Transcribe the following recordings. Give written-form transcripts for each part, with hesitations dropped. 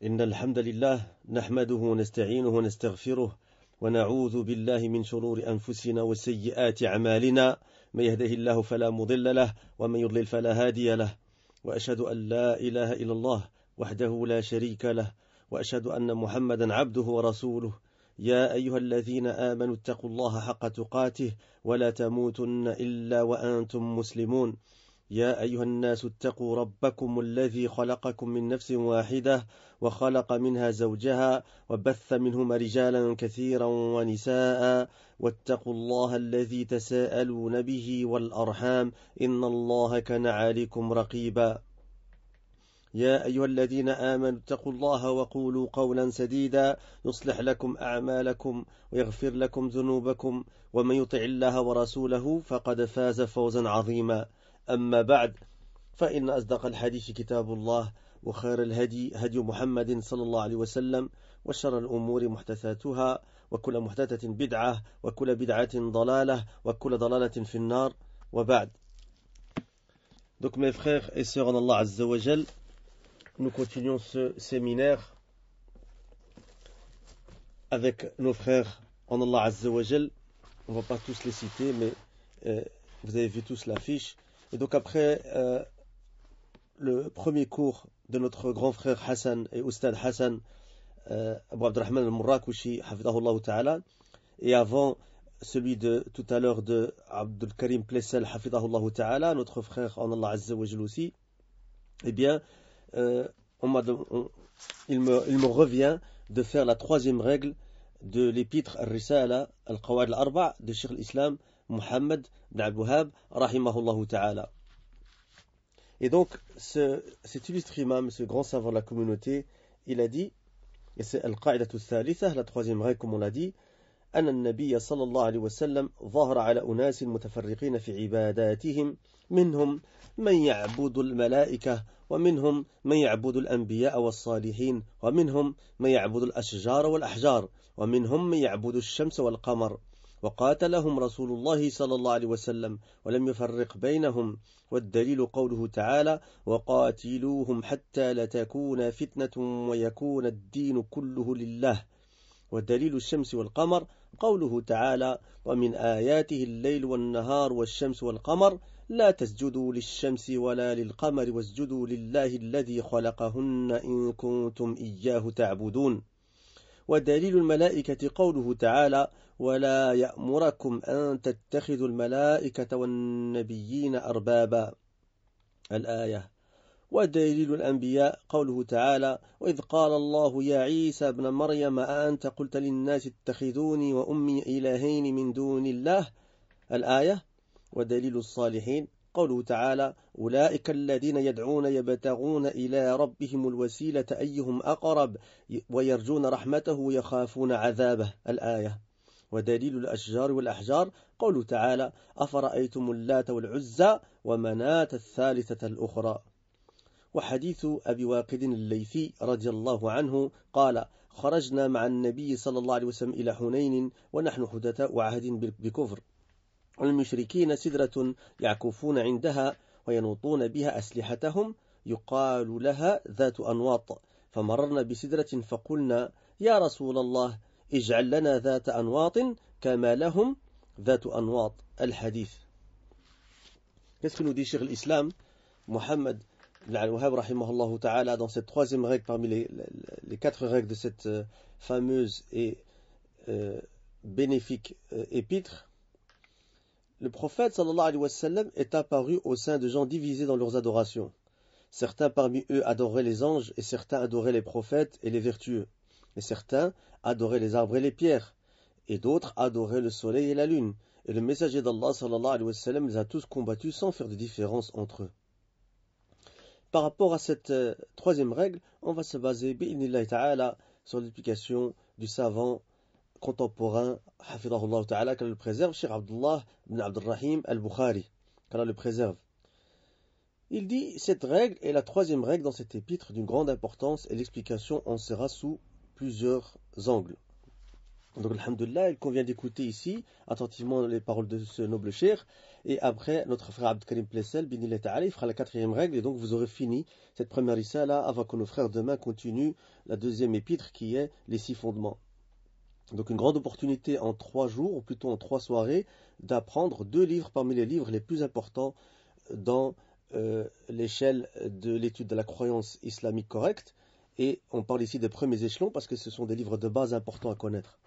إن الحمد لله نحمده ونستعينه ونستغفره ونعوذ بالله من شرور أنفسنا وسيئات أعمالنا. من يهده الله فلا مضل له ومن يضلل فلا هادي له، وأشهد أن لا إله إلا الله وحده لا شريك له، وأشهد أن محمدا عبده ورسوله. يا أيها الذين آمنوا اتقوا الله حق تقاته ولا تموتن إلا وأنتم مسلمون. يا أيها الناس اتقوا ربكم الذي خلقكم من نفس واحدة وخلق منها زوجها وبث منهما رجالا كثيرا ونساء، واتقوا الله الذي تساءلون به والأرحام إن الله كان عليكم رقيبا. يا أيها الذين آمنوا اتقوا الله وقولوا قولا سديدا يصلح لكم أعمالكم ويغفر لكم ذنوبكم، ومن يطع الله ورسوله فقد فاز فوزا عظيما. أما بعد، فإن أصدق الحديث كتاب الله، وخير الهدي هدي محمد صلى الله عليه وسلم، وشر الأمور محدثاتها، وكل محدثة بدعة، وكل بدعة ضلالة، وكل ضلالة في النار، وبعد. Donc mes frères et sœurs en Allah Azza wa Jal, nous continuons ce séminaire avec nos frères en Allah Azza wa Jal. On ne va pas tous les citer, mais vous avez vu tous l'affiche. Et donc après le premier cours de notre grand frère Hassan et Oustad Hassan, Abu Abdurrahman al-Murrakushi, hafidahullah ta'ala, et avant celui de tout à l'heure de Abdul Karim Plessel, hafidahullah ta'ala, notre frère en Allah Azza wa Jal aussi, eh bien, il me revient de faire la troisième règle de l'épître Al-Risala Al-Qawad Al-Arba' de Cheikh al-Islam Muhammad ibn Abdul Wahhab rahimahullah ta'ala. Et donc cet illustre imam, ce grand savant de la communauté, il a dit, et c'est Al-Qa'idatu Thalitha, la troisième règle comme on l'a dit, أن النبي صلى الله عليه وسلم ظهر على أناس متفرقين في عباداتهم، منهم من يعبد الملائكة، ومنهم من يعبد الأنبياء والصالحين، ومنهم من يعبد الأشجار والأحجار، ومنهم من يعبد الشمس والقمر، وقاتلهم رسول الله صلى الله عليه وسلم ولم يفرق بينهم. والدليل قوله تعالى: وقاتلوهم حتى لا تكون فتنة ويكون الدين كله لله. ودليل الشمس والقمر قوله تعالى: ومن آياته الليل والنهار والشمس والقمر لا تسجدوا للشمس ولا للقمر واسجدوا لله الذي خلقهن إن كنتم إياه تعبدون. ودليل الملائكة قوله تعالى: ولا يأمركم أن تتخذوا الملائكة والنبيين أربابا، الآية. ودليل الأنبياء قوله تعالى: وإذ قال الله يا عيسى ابن مريم أأنت قلت للناس اتخذوني وأمي إلهين من دون الله، الآية. ودليل الصالحين قوله تعالى: أولئك الذين يدعون يبتغون إلى ربهم الوسيلة أيهم أقرب ويرجون رحمته يخافون عذابه، الآية. ودليل الأشجار والأحجار قوله تعالى: أفرأيتم اللات والعزى ومناة الثالثة الأخرى. وحديث أبي واقد الليثي رضي الله عنه قال: خرجنا مع النبي صلى الله عليه وسلم إلى حنين ونحن حدثاء عهد بكفر، والمشركين سدرة يعكفون عندها وينوطون بها أسلحتهم يقال لها ذات أنواط، فمررنا بسدرة فقلنا: يا رسول الله اجعل لنا ذات أنواط كما لهم ذات أنواط، الحديث. Qu'est-ce que nous dit Cheikh l'Islam Muhammad ibn Abdul Wahhab rahimahullah ta'ala dans cette troisième règle parmi les quatre règles de cette fameuse et bénéfique épître? Le prophète sallallahu alayhi wa sallam est apparu au sein de gens divisés dans leurs adorations. Certains parmi eux adoraient les anges, et certains adoraient les prophètes et les vertueux, et certains adoraient les arbres et les pierres, et d'autres adoraient le soleil et la lune. Et le messager d'Allah sallallahu alayhi wa sallam les a tous combattus sans faire de différence entre eux. Par rapport à cette troisième règle, on va se baser bi'idhnillahi ta'ala sur l'explication du savant contemporain, hafidahullah ta'ala, qu'Allah le préserve, Cheikh Abdullah ibn Abdurrahim al-Bukhari, qu'Allah le préserve. Il dit: cette règle est la troisième règle dans cet épître d'une grande importance, et l'explication en sera sous plusieurs angles. Donc, alhamdoulilah, il convient d'écouter ici attentivement les paroles de ce noble cheikh. Et après, notre frère Abd Karim Plessel, binillah ta'ala, il fera la 4e règle. Et donc, vous aurez fini cette première issa-là avant que nos frères demain continuent la 2e épître qui est les 6 fondements. Donc, une grande opportunité en 3 jours, ou plutôt en 3 soirées, d'apprendre 2 livres parmi les livres les plus importants dans l'échelle de l'étude de la croyance islamique correcte. Et on parle ici des premiers échelons parce que ce sont des livres de base importants à connaître.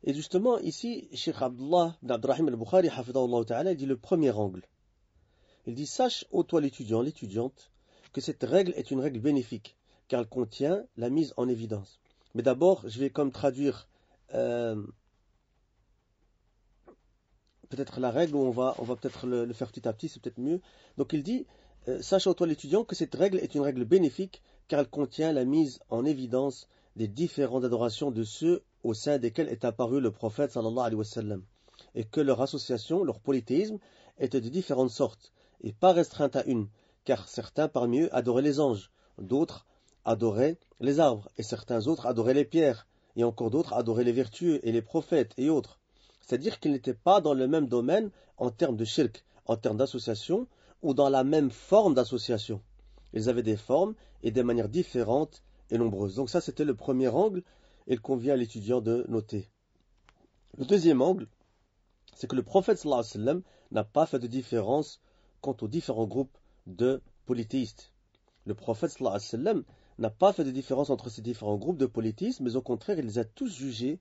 Et justement, ici, Cheikh Abdullah ibn Abdurrahim al-Bukhari, hafidahullah ta'ala, il dit le premier angle. Il dit, sache, ô toi l'étudiant, l'étudiante, que cette règle est une règle bénéfique, car elle contient la mise en évidence. Mais d'abord, je vais comme traduire peut-être la règle, ou on va peut-être le faire petit à petit, c'est peut-être mieux. Donc il dit, sache, ô toi l'étudiant, que cette règle est une règle bénéfique, car elle contient la mise en évidence des différentes adorations de ceux au sein desquels est apparu le prophète sallallahu alayhi wa sallam, et que leur association, leur polythéisme, était de différentes sortes, et pas restreinte à une, car certains parmi eux adoraient les anges, d'autres adoraient les arbres, et certains autres adoraient les pierres, et encore d'autres adoraient les vertueux et les prophètes et autres. C'est-à-dire qu'ils n'étaient pas dans le même domaine en termes de shirk, en termes d'association, ou dans la même forme d'association. Ils avaient des formes et des manières différentes et nombreuses. Donc ça, c'était le premier angle, et il convient à l'étudiant de noter. Le deuxième angle, c'est que le prophète sallallahu alayhi wa sallam n'a pas fait de différence quant aux différents groupes de polythéistes. Le prophète sallallahu alayhi wa sallam n'a pas fait de différence entre ces différents groupes de polythéistes, mais au contraire, il les a tous jugés,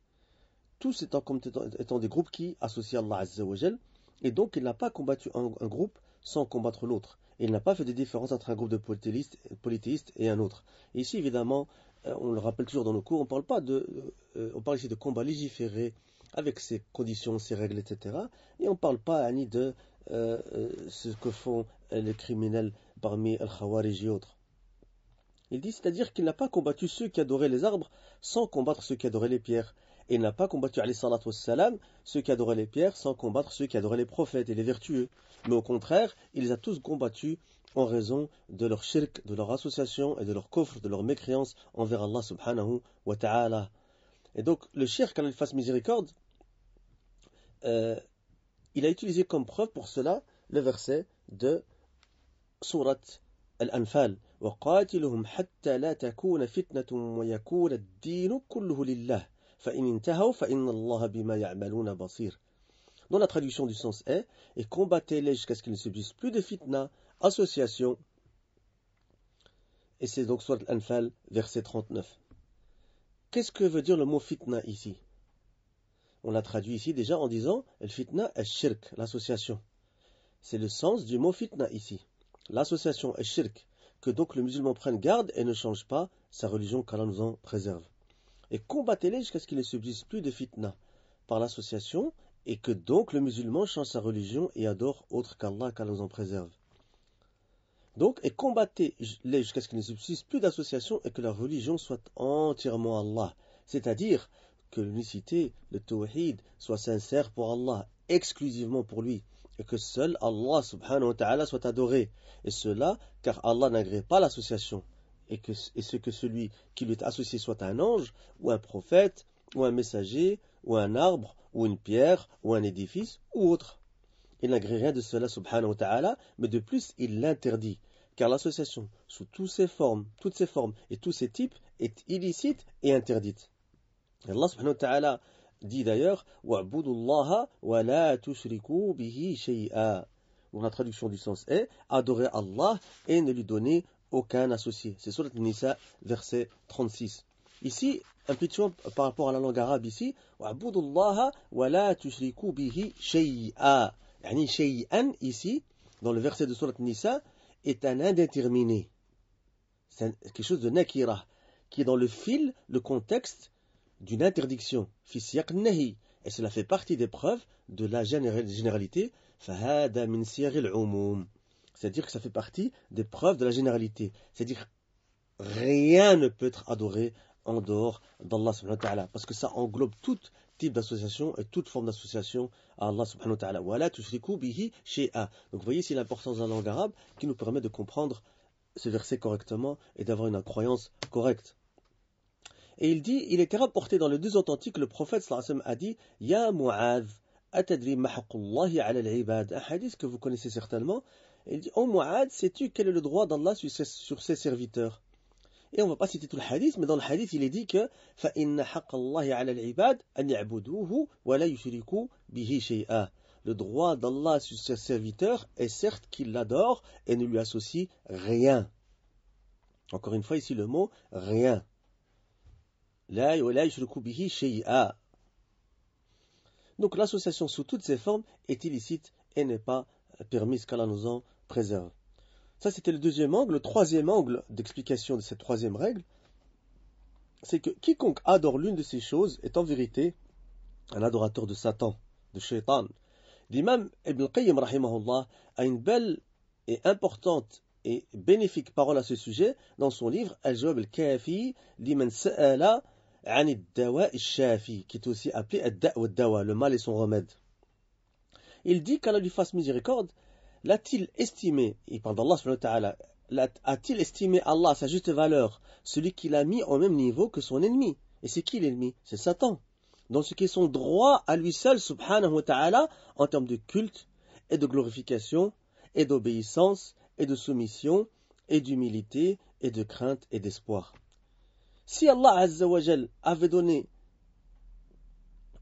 tous étant des groupes qui associent Allah Azza wa Jal, et donc il n'a pas combattu un groupe sans combattre l'autre. Il n'a pas fait de différence entre un groupe de polythéistes et un autre. Et ici, évidemment, on le rappelle toujours dans nos cours, on parle ici de combat légiféré avec ses conditions, ses règles, etc. Et on ne parle pas ni de ce que font les criminels parmi Al-Khawarij et autres. Il dit, c'est-à-dire qu'il n'a pas combattu ceux qui adoraient les arbres sans combattre ceux qui adoraient les pierres. Et il n'a pas combattu, alayhi salatu wassalam, ceux qui adoraient les pierres sans combattre ceux qui adoraient les prophètes et les vertueux. Mais au contraire, il les a tous combattus en raison de leur shirk, de leur association et de leur kufr, de leur mécréance envers Allah subhanahu wa ta'ala. Et donc, le shirk, qu'Allah fasse miséricorde, il a utilisé comme preuve pour cela le verset de Surat Al-Anfal. وَقَاتِلُهُمْ حَتَّى لَا تَكُونَ فِتْنَةٌ وَيَكُونَ الدِّينُ كُلُّهُ لِلَّهِ فَإِنْ انْتَهَوْا فَإِنَّ اللَّهَ بِمَا يَعْمَلُونَ بَصِيرٌ. Dont la traduction du sens est, et combattez-les jusqu'à ce qu'il ne subsiste plus de fitna, association. Et c'est donc Surat Al-Anfal, verset 39. Qu'est-ce que veut dire le mot fitna ici? On l'a traduit ici déjà en disant el fitna est shirk, l'association. C'est le sens du mot fitna ici. L'association est shirk, que donc le musulman prenne garde et ne change pas sa religion qu'Allah nous en préserve. Et combattez-les jusqu'à ce qu'il ne subsiste plus de fitna par l'association, et que donc le musulman change sa religion et adore autre qu'Allah nous en préserve. Donc, et combattez-les jusqu'à ce qu'il ne subsiste plus d'association et que la religion soit entièrement Allah. C'est-à-dire que l'unicité, le tawhid, soit sincère pour Allah, exclusivement pour lui, et que seul Allah subhanahu wa ta'ala soit adoré. Et cela, car Allah n'agrée pas l'association, et ce que celui qui lui est associé soit un ange, ou un prophète, ou un messager, ou un arbre, ou une pierre, ou un édifice, ou autre. Il n'agrée rien de cela subhanahu wa ta'ala, mais de plus il l'interdit, car l'association sous toutes ses formes et tous ses types est illicite et interdite. Et Allah subhanahu wa ta'ala dit d'ailleurs وَاعْبُدُوا اللَّهَ وَلَا تُشْرِكُوا بِهِ شَيْئًا. Donc la traduction du sens est adorer Allah et ne lui donner aucun associé. C'est Surat An-Nisa, verset 36. Ici, un petit point par rapport à la langue arabe ici, وَاعْبُدُوا اللَّهَ وَلَا تُشْرِكُوا بِهِ شَيْئًا. Yani shay'an ici, dans le verset de Surat Nisa, est un indéterminé. C'est quelque chose de nakira, qui est dans le fil, le contexte d'une interdiction. Fi siyaq nahi. Et cela fait partie des preuves de la généralité. Fahada min siyaq al-umum. C'est-à-dire que ça fait partie des preuves de la généralité. C'est-à-dire rien ne peut être adoré en dehors d'Allah subhanahu wa ta'ala. Parce que ça englobe tout type d'association et toute forme d'association à Allah subhanahu wa ta'ala. Wala tushriku bihi shay'a. Donc vous voyez ici l'importance de la langue arabe qui nous permet de comprendre ce verset correctement et d'avoir une croyance correcte. Et il dit, il était rapporté dans les deux authentiques, le prophète sallallahu alayhi wa sallam a dit, Ya Mu'adh, atadri ma haqqullahi ala al-ibad. Un hadith que vous connaissez certainement. Il dit, oh Mu'adh, sais-tu quel est le droit d'Allah sur ses serviteurs? Et on ne va pas citer tout le hadith, mais dans le hadith, il est dit que فَإِنَّ حَقَّ اللَّهِ عَلَى الْعِبَادِ أَنْ يَعْبُدُوهُ وَلَا يُشْرِكُوا بِهِ شَيْئًا. Le droit d'Allah sur ses serviteurs est certes qu'il l'adore et ne lui associe rien. Encore une fois, ici le mot rien. لَا وَلَا يُشْرِكُوا بِهِ شَيْئًا. Donc l'association sous toutes ses formes est illicite et n'est pas permise qu'Allah nous en préserve. Ça, c'était le deuxième angle. Le troisième angle d'explication de cette troisième règle, c'est que quiconque adore l'une de ces choses est en vérité un adorateur de Satan, de Shaitan. L'imam Ibn al-Qayyim, rahimahullah, a une belle et importante et bénéfique parole à ce sujet dans son livre Al-Jawab al-Kafi liman sa'ala an ad-dawa al-shafi, qui est aussi appelé ad-da' wa ad-dawa, le mal et son remède. Il dit qu'Allah lui fasse miséricorde, l'a-t-il estimé, il parle d'Allah subhanahu wa ta'ala, a-t-il estimé Allah à sa juste valeur, celui qui l'a mis au même niveau que son ennemi? Et c'est qui l'ennemi? C'est Satan. Dans ce qui est son droit à lui seul, subhanahu wa ta'ala, en termes de culte et de glorification et d'obéissance et de soumission et d'humilité et de crainte et d'espoir. Si Allah azza wa jal avait donné,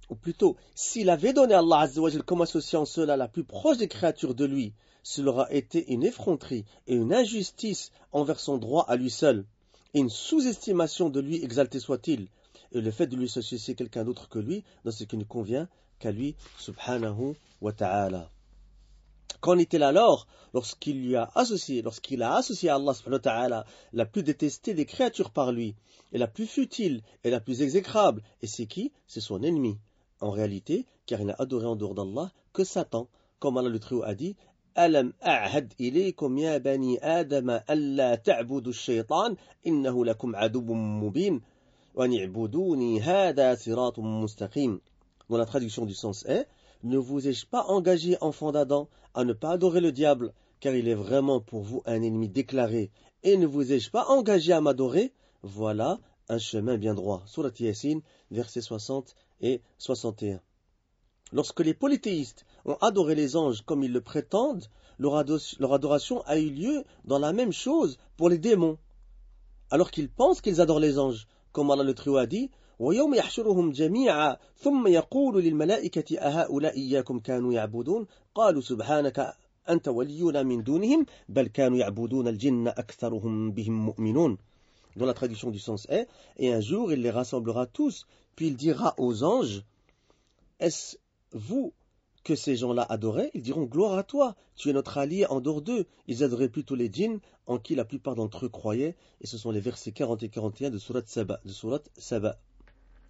ou plutôt, s'il avait donné Allah azza wa jal comme associant cela la plus proche des créatures de lui, cela aura été une effronterie et une injustice envers son droit à lui seul, et une sous-estimation de lui exalté soit-il, et le fait de lui associer quelqu'un d'autre que lui dans ce qui ne convient qu'à lui, subhanahu wa ta'ala. Qu'en est-il alors lorsqu'il a associé à Allah subhanahu wa ta'ala la plus détestée des créatures par lui, et la plus futile et la plus exécrable? Et c'est qui? C'est son ennemi. En réalité, car il n'a adoré en dehors d'Allah que Satan, comme Allah le Très-Haut a dit, ألم أعهد إليكم يا بني آدم ألا تعبدوا الشيطان إنه لكم عدو مبين وأن اعبدوني هذا صراط مستقيم. Dans la traduction du sens est, ne vous ai-je pas engagé, enfants d'Adam, à ne pas adorer le diable, car il est vraiment pour vous un ennemi déclaré, et ne vous ai-je pas engagé à m'adorer? Voilà un chemin bien droit. Surat Yasin, versets 60 et 61. Lorsque les polythéistes ont adoré les anges comme ils le prétendent, leur adoration a eu lieu dans la même chose pour les démons, alors qu'ils pensent qu'ils adorent les anges, comme Allah le Très-Haut a dit, وَيَوْمَ يَحْشُرُهُمْ جَمِيعًا ثُمَّ يَقُولُ لِلْمَلَائِكَةِ أَهَؤُلَاءِ إِيَّاكُمْ كَانُوا يَعْبُدُونَ قَالُوا سُبْحَانَكَ أَنْتَ وَلِيُّنَا مِنْ دُونِهِمْ بَلْ كَانُوا يَعْبُدُونَ الْجِنَّ أَكْثَرُهُمْ بِهِمْ مُؤْمِنُونَ. Dont la traduction du sens est, et un jour il les rassemblera tous, puis il dira aux anges, est-ce vous que ces gens-là adoraient? Ils diront, gloire à toi, tu es notre allié en dehors d'eux. Ils adoraient plutôt les djinns, en qui la plupart d'entre eux croyaient, et ce sont les versets 40 et 41 de Surat Saba.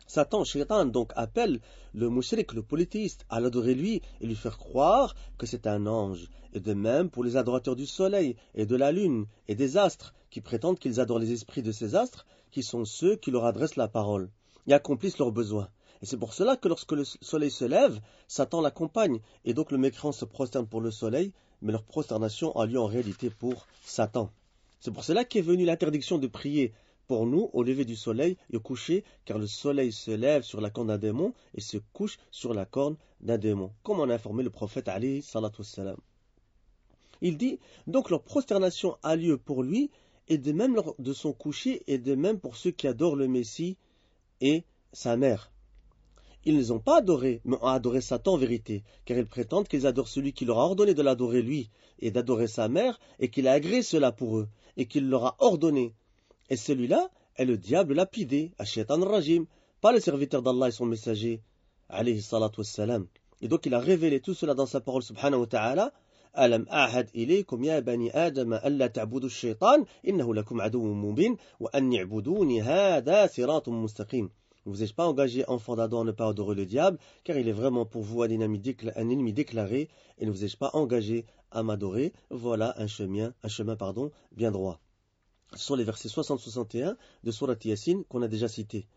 Satan, Shaitan, donc appelle le mushrik, le polythéiste, à l'adorer lui et lui faire croire que c'est un ange. Et de même pour les adorateurs du soleil et de la lune et des astres, qui prétendent qu'ils adorent les esprits de ces astres, qui sont ceux qui leur adressent la parole et accomplissent leurs besoins. Et c'est pour cela que lorsque le soleil se lève, Satan l'accompagne, et donc le mécréant se prosterne pour le soleil, mais leur prosternation a lieu en réalité pour Satan. C'est pour cela qu'est venue l'interdiction de prier pour nous au lever du soleil et au coucher, car le soleil se lève sur la corne d'un démon et se couche sur la corne d'un démon, comme en a informé le prophète alayhi salatu wassalam. Il dit, donc leur prosternation a lieu pour lui, et de même lors de son coucher, et de même pour ceux qui adorent le Messie et sa mère. Ils ne les ont pas adorés, mais ont adoré Satan en vérité, car ils prétendent qu'ils adorent celui qui leur a ordonné de l'adorer lui, et d'adorer sa mère, et qu'il a agréé cela pour eux, et qu'il leur a ordonné. Et celui-là est le diable lapidé, Ash-Shaytan Rajim, pas le serviteur d'Allah et son messager, alayhi salatu wassalam. Et donc il a révélé tout cela dans sa parole subhanahu wa ta'ala, ألم أعهد إليكم يا بني آدم ألا تعبدوا الشيطان إنه لكم عدو مبين وأن اعبدوني هذا صراط مستقيم. Ne vous ai-je pas engagé, enfant d'Adam, à ne pas adorer le diable, car il est vraiment pour vous un ennemi déclaré, et ne vous ai-je pas engagé à m'adorer? Voilà un chemin bien droit. Ce sont les versets 60-61 de Surat Yasin qu'on a déjà cités.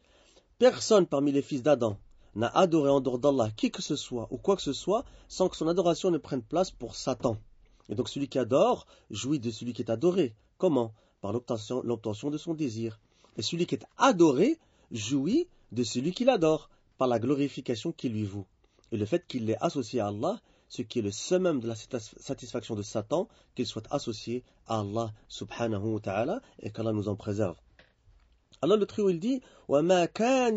Personne parmi les fils d'Adam n'a adoré en dehors d'Allah qui que ce soit ou quoi que ce soit sans que son adoration ne prenne place pour Satan. Et donc celui qui adore jouit de celui qui est adoré. Comment? Par l'obtention de son désir. Et celui qui est adoré jouit de celui qu'il adore par la glorification qui lui vaut. Et le fait qu'il l'ait associé à Allah, ce qui est le summum de la satisfaction de Satan, qu'il soit associé à Allah subhanahu wa ta'ala, et qu'Allah nous en préserve. Alors le trio il dit وَمَا كَانَ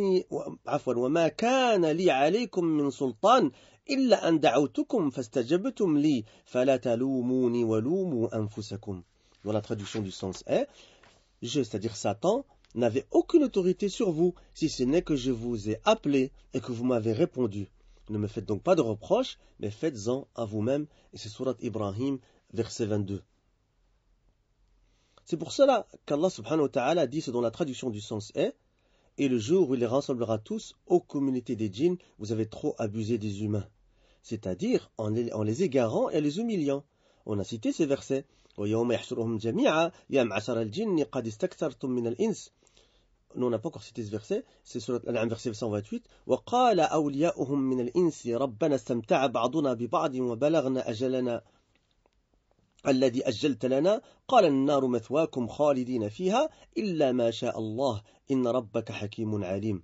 لِي عَلَيْكُمْ مِنْ سُلْطَانٍ إِلَّا أَنْ دَعَوْتُكُمْ فَاسْتَجَبْتُمْ لِي فَلَا تَلُومُونِي وَلُومُوا أَنفُسَكُمْ. Dans la traduction du sens est, c'est-à-dire Satan, n'avait aucune autorité sur vous, si ce n'est que je vous ai appelé et que vous m'avez répondu. Ne me faites donc pas de reproches, mais faites-en à vous-même. Et c'est Surat Ibrahim, verset 22. C'est pour cela qu'Allah subhanahu wa ta'ala dit ce dont la traduction du sens est, et le jour où il les rassemblera tous aux communautés des djinns, vous avez trop abusé des humains. C'est-à-dire en les égarant et les humiliant. On a cité ces versets. وَيَوْمَ يَحْشُرُهُمْ جَمِيعًا يَا مَعْشَرَ الْجِنِّ قَدِ اسْتَكْثَرْتُم مِّنَ الْإِنسِ. Nous, on n'a pas encore cité ce verset, c'est sur le verset 128. وَقَالَ أَوْلِيَاؤُهُم مِّنَ الْإِنسِ رَبَّنَا اسْتَمْتَعَ بَعْضُنَا بِبَعْضٍ وَبَلَغْنَا أَجَلَنَا الذي أجلت لنا قال النار مثواكم خالدين فيها إلا ما شاء الله إن ربك حكيم عليم.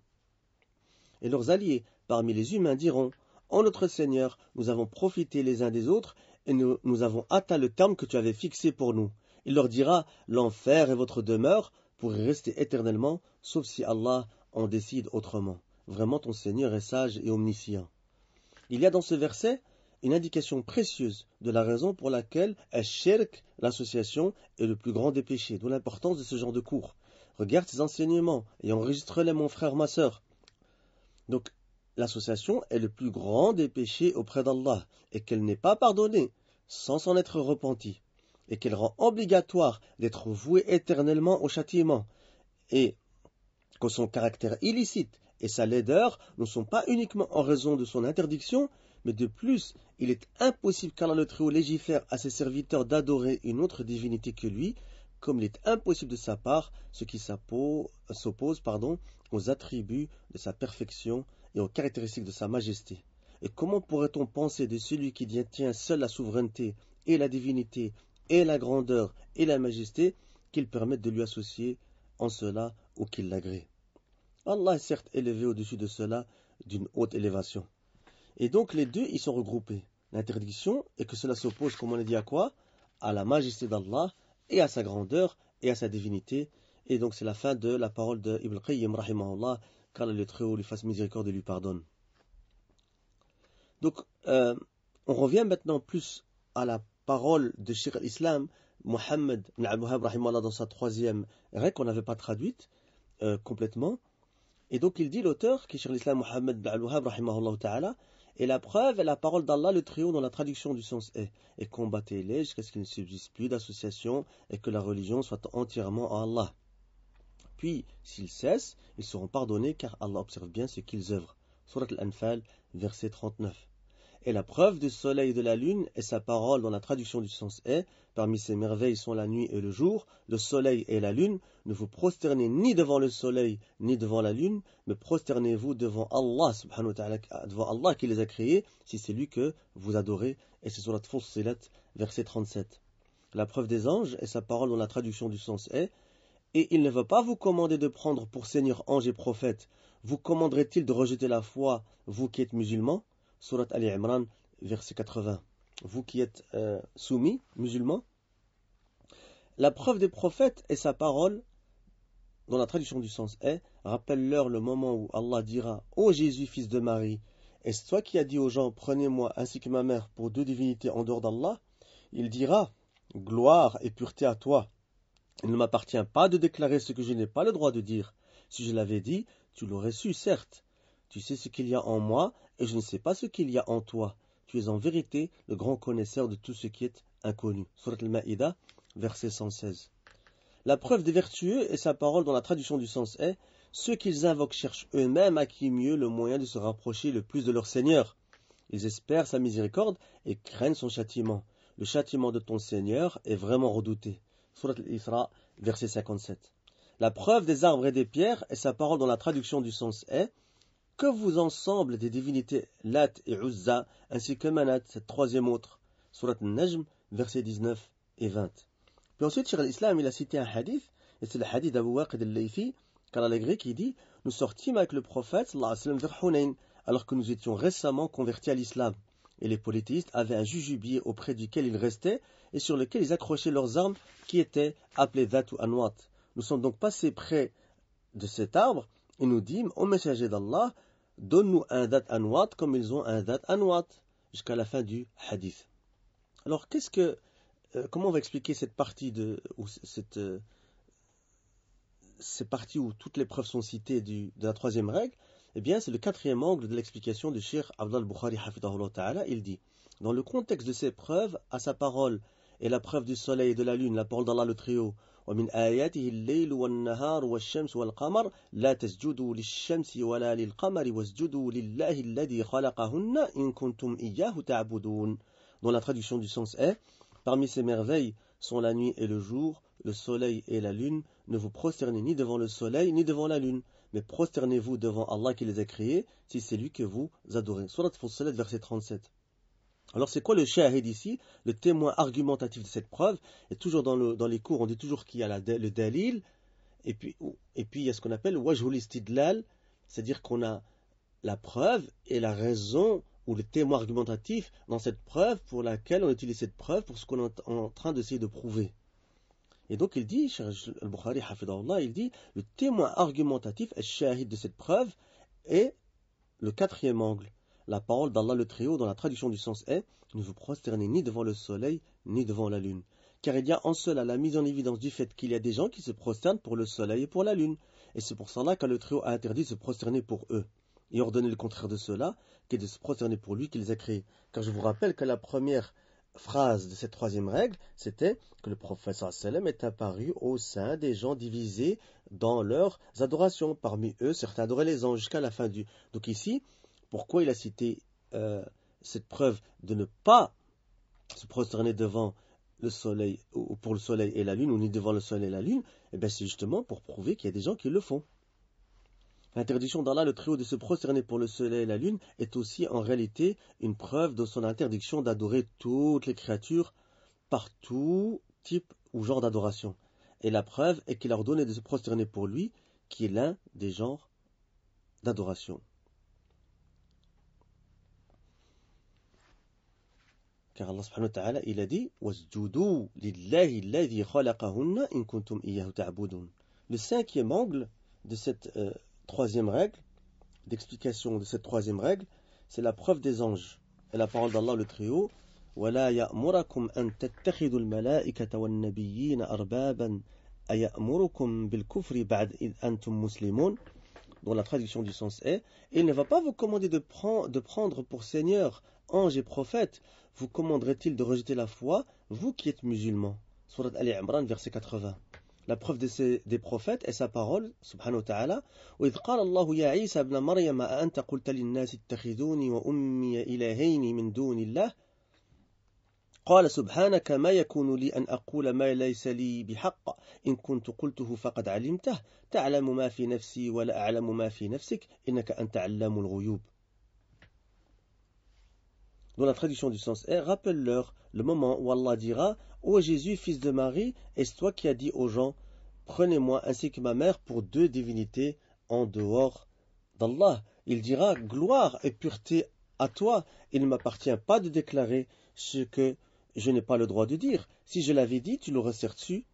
Et leurs alliés parmi les humains diront: Ô notre Seigneur, nous avons profité les uns des autres et nous avons atteint le terme que tu avais fixé pour nous. Il leur dira: l'enfer est votre demeure pour y rester éternellement, sauf si Allah en décide autrement. Vraiment ton Seigneur est sage et omniscient. Il y a dans ce verset une indication précieuse de la raison pour laquelle Ash-Shirk, l'association, est le plus grand des péchés, d'où l'importance de ce genre de cours. Regarde ces enseignements et enregistre-les, mon frère, ma sœur. Donc, l'association est le plus grand des péchés auprès d'Allah et qu'elle n'est pas pardonnée sans s'en être repentie et qu'elle rend obligatoire d'être vouée éternellement au châtiment et que son caractère illicite et sa laideur ne sont pas uniquement en raison de son interdiction, mais de plus, il est impossible qu'Allah le Très-Haut légifère à ses serviteurs d'adorer une autre divinité que lui, comme il est impossible de sa part ce qui s'oppose aux attributs de sa perfection et aux caractéristiques de sa majesté. Et comment pourrait-on penser de celui qui détient seul la souveraineté et la divinité et la grandeur et la majesté qu'il permette de lui associer en cela ou qu'il l'agrée? Allah est certes élevé au-dessus de cela d'une haute élévation. Et donc les deux y sont regroupés. L'interdiction est que cela s'oppose, comme on l'a dit, à quoi? À la majesté d'Allah et à sa grandeur et à sa divinité. Et donc c'est la fin de la parole de Ibn Qayyim, rahimahullah, qu'Allah le Très-Haut lui fasse miséricorde et lui pardonne. Donc on revient maintenant plus à la parole de Cheikh al-Islam, Mohammed ibn al-Wahhab, rahimahullah, dans sa troisième règle qu'on n'avait pas traduite complètement. Et donc il dit, l'auteur, qui est Cheikh al-Islam Mohammed ibn al-Wahhab, rahimahullah ta'ala, et la preuve est la parole d'Allah le Très-Haut dans la traduction du sens est, et combattez-les jusqu'à ce qu'il ne subsiste plus d'association et que la religion soit entièrement à Allah. Puis, s'ils cessent, ils seront pardonnés car Allah observe bien ce qu'ils œuvrent. Surat al-Anfal, verset 39. Et la preuve du soleil et de la lune est sa parole dans la traduction du sens est, parmi ses merveilles sont la nuit et le jour, le soleil et la lune, ne vous prosternez ni devant le soleil ni devant la lune, mais prosternez-vous devant Allah subhanahu wa ta'ala, devant Allah qui les a créés, si c'est lui que vous adorez, et c'est Surat Fussilat, verset 37. La preuve des anges est sa parole dans la traduction du sens est, et il ne va pas vous commander de prendre pour seigneur ange et prophète, vous commanderait-il de rejeter la foi, vous qui êtes musulmans? Surat Ali Imran, verset 80. Vous qui êtes soumis, musulmans. La preuve des prophètes est sa parole, dont la traduction du sens est, rappelle-leur le moment où Allah dira: Ô Jésus, fils de Marie, est-ce toi qui as dit aux gens: prenez-moi ainsi que ma mère pour deux divinités en dehors d'Allah? Il dira: gloire et pureté à toi. Il ne m'appartient pas de déclarer ce que je n'ai pas le droit de dire. Si je l'avais dit, tu l'aurais su, certes. Tu sais ce qu'il y a en moi, et je ne sais pas ce qu'il y a en toi. Tu es en vérité le grand connaisseur de tout ce qui est inconnu. Surat al-Ma'ida, verset 116. La preuve des vertueux est sa parole dont la traduction du sens est: ceux qu'ils invoquent cherchent eux-mêmes à qui mieux le moyen de se rapprocher le plus de leur Seigneur. Ils espèrent sa miséricorde et craignent son châtiment. Le châtiment de ton Seigneur est vraiment redouté. Surat al-Isra, verset 57. La preuve des arbres et des pierres est sa parole dont la traduction du sens est: que vous ensemble des divinités Lat et Uzza, ainsi que Manat, cette troisième autre. Surat al-Najm, versets 19 et 20. Puis ensuite, Cheikh al-Islam, il a cité un hadith, et c'est le hadith d'Abu Waqid al-Laythi, jusqu'à l'allégré, qui dit « Nous sortîmes avec le prophète sallallahu alayhi wa sallam vers Hunayn, alors que nous étions récemment convertis à l'islam. Et les polythéistes avaient un jujubier auprès duquel ils restaient et sur lequel ils accrochaient leurs armes qui étaient appelées Dhat ou Anwat. Nous sommes donc passés près de cet arbre et nous dîmes au messager d'Allah, donne-nous un Dhat Anwat comme ils ont un Dhat Anwat, jusqu'à la fin du hadith. » Alors, comment on va expliquer cette partie ces parties où toutes les preuves sont citées de la troisième règle? Eh bien, c'est le quatrième angle de l'explication du Cheikh Abdul Bukhari hafidahullah ta'ala. Il dit, dans le contexte de ces preuves, à sa parole, et la preuve du soleil et de la lune, la parole d'Allah le Très-Haut, وَمِنْ آيَاتِهِ اللَّيْلُ وَالنَّهَارُ وَالشَّمْسُ وَالْقَمَرُ لَا تَسْجُدُوا لِلشَّمْسِ وَلَا لِلْقَمَرِ وَاسْجُدُوا لِلَّهِ الَّذِي خَلَقَهُنَّ إِن كُنتُمْ إِيَّاهُ تَعْبُدُونَ. Dont la traduction du sens est, parmi ces merveilles sont la nuit et le jour, le soleil et la lune. Ne vous prosternez ni devant le soleil ni devant la lune, mais prosternez-vous devant Allah qui les a créés, si c'est lui que vous adorez. Surat Fussilat, verset 37. Alors c'est quoi le shahid ici, le témoin argumentatif de cette preuve? Et toujours dans les cours, on dit toujours qu'il y a le dalil, et puis il y a ce qu'on appelle wajhul istidlal, c'est-à-dire qu'on a la preuve et la raison ou le témoin argumentatif dans cette preuve pour laquelle on utilise cette preuve pour ce qu'on est en train d'essayer de prouver. Et donc il dit, Cheikh al-Bukhari hafidahullah, il dit, le témoin argumentatif, al-shahid de cette preuve, est le quatrième angle. La parole d'Allah le Très-Haut, dans la traduction du sens est, ne vous prosternez ni devant le soleil, ni devant la lune. Car il y a en cela la mise en évidence du fait qu'il y a des gens qui se prosternent pour le soleil et pour la lune. Et c'est pour cela que le Très-Haut a interdit de se prosterner pour eux. Et ordonné le contraire de cela, qui est de se prosterner pour lui qui les a créés. Car je vous rappelle que la première phrase de cette troisième règle, c'était que le prophète sallam est apparu au sein des gens divisés dans leurs adorations. Parmi eux, certains adoraient les anges jusqu'à la fin du... Donc ici, pourquoi il a cité cette preuve de ne pas se prosterner devant le soleil, ou pour le soleil et la lune, ou ni devant le soleil et la lune? Eh bien, c'est justement pour prouver qu'il y a des gens qui le font. L'interdiction d'Allah le Très-Haut de se prosterner pour le soleil et la lune est aussi en réalité une preuve de son interdiction d'adorer toutes les créatures par tout type ou genre d'adoration. Et la preuve est qu'il a ordonné de se prosterner pour lui, qui est l'un des genres d'adoration. Car Allah subhanahu wa ta'ala, il a dit وَاسْجُدُوا لِلَّهِ الَّذِي خَلَقَهُنَّ إِن كُنتُمْ إِيَّاهُ تَعْبُدُونَ. Le cinquième angle de cette troisième règle, d'explication de cette troisième règle, c'est la preuve des anges et la parole d'Allah le Très-Haut. وَلَا يَأْمُرَكُمْ أَن تَتَّخِذُوا الْمَلَائِكَةَ وَالنَّبِيِّينَ أَرْبَابًا أَيَأْمُرُكُمْ بِالْكُفْرِ بَعْدَ إِذْ أَنْتُمْ مُسْلِمُونَ. Dont la traduction du sens est, et il ne va pas vous commander de prendre pour seigneur anges et prophètes. Vous commanderait-il de rejeter la foi, vous qui êtes musulmans? Surat Ali Imran, verset 80. La preuve des prophètes est sa parole, subhanahu wa ta'ala. وَإِذْ قَالَ اللَّهُ يَا عِيسَى ابْنَ مَرْيَمَ أَأَنْتَ قُلْتَ لِلنَّاسِ اتَّخِذُونِي وَأُمِّيَ إِلَٰهَيْنِ مِن دُونِ اللَّهِ قال سبحانك ما يكون لي أن أقول ما ليس لي بحق إن كنت قلته فقد علمته تعلم ما في نفسي ولا أعلم ما في نفسك إنك أنت علام الغيوب. Dont la traduction du sens est, rappelle-leur le moment où Allah dira, ô Jésus, fils de Marie, est-ce toi qui as dit aux gens, prenez-moi ainsi que ma mère pour deux divinités en dehors d'Allah? Il dira, gloire et pureté à toi, il ne m'appartient pas de déclarer ce que je n'ai pas le droit de dire. Si je l'avais dit, tu l'aurais reçu.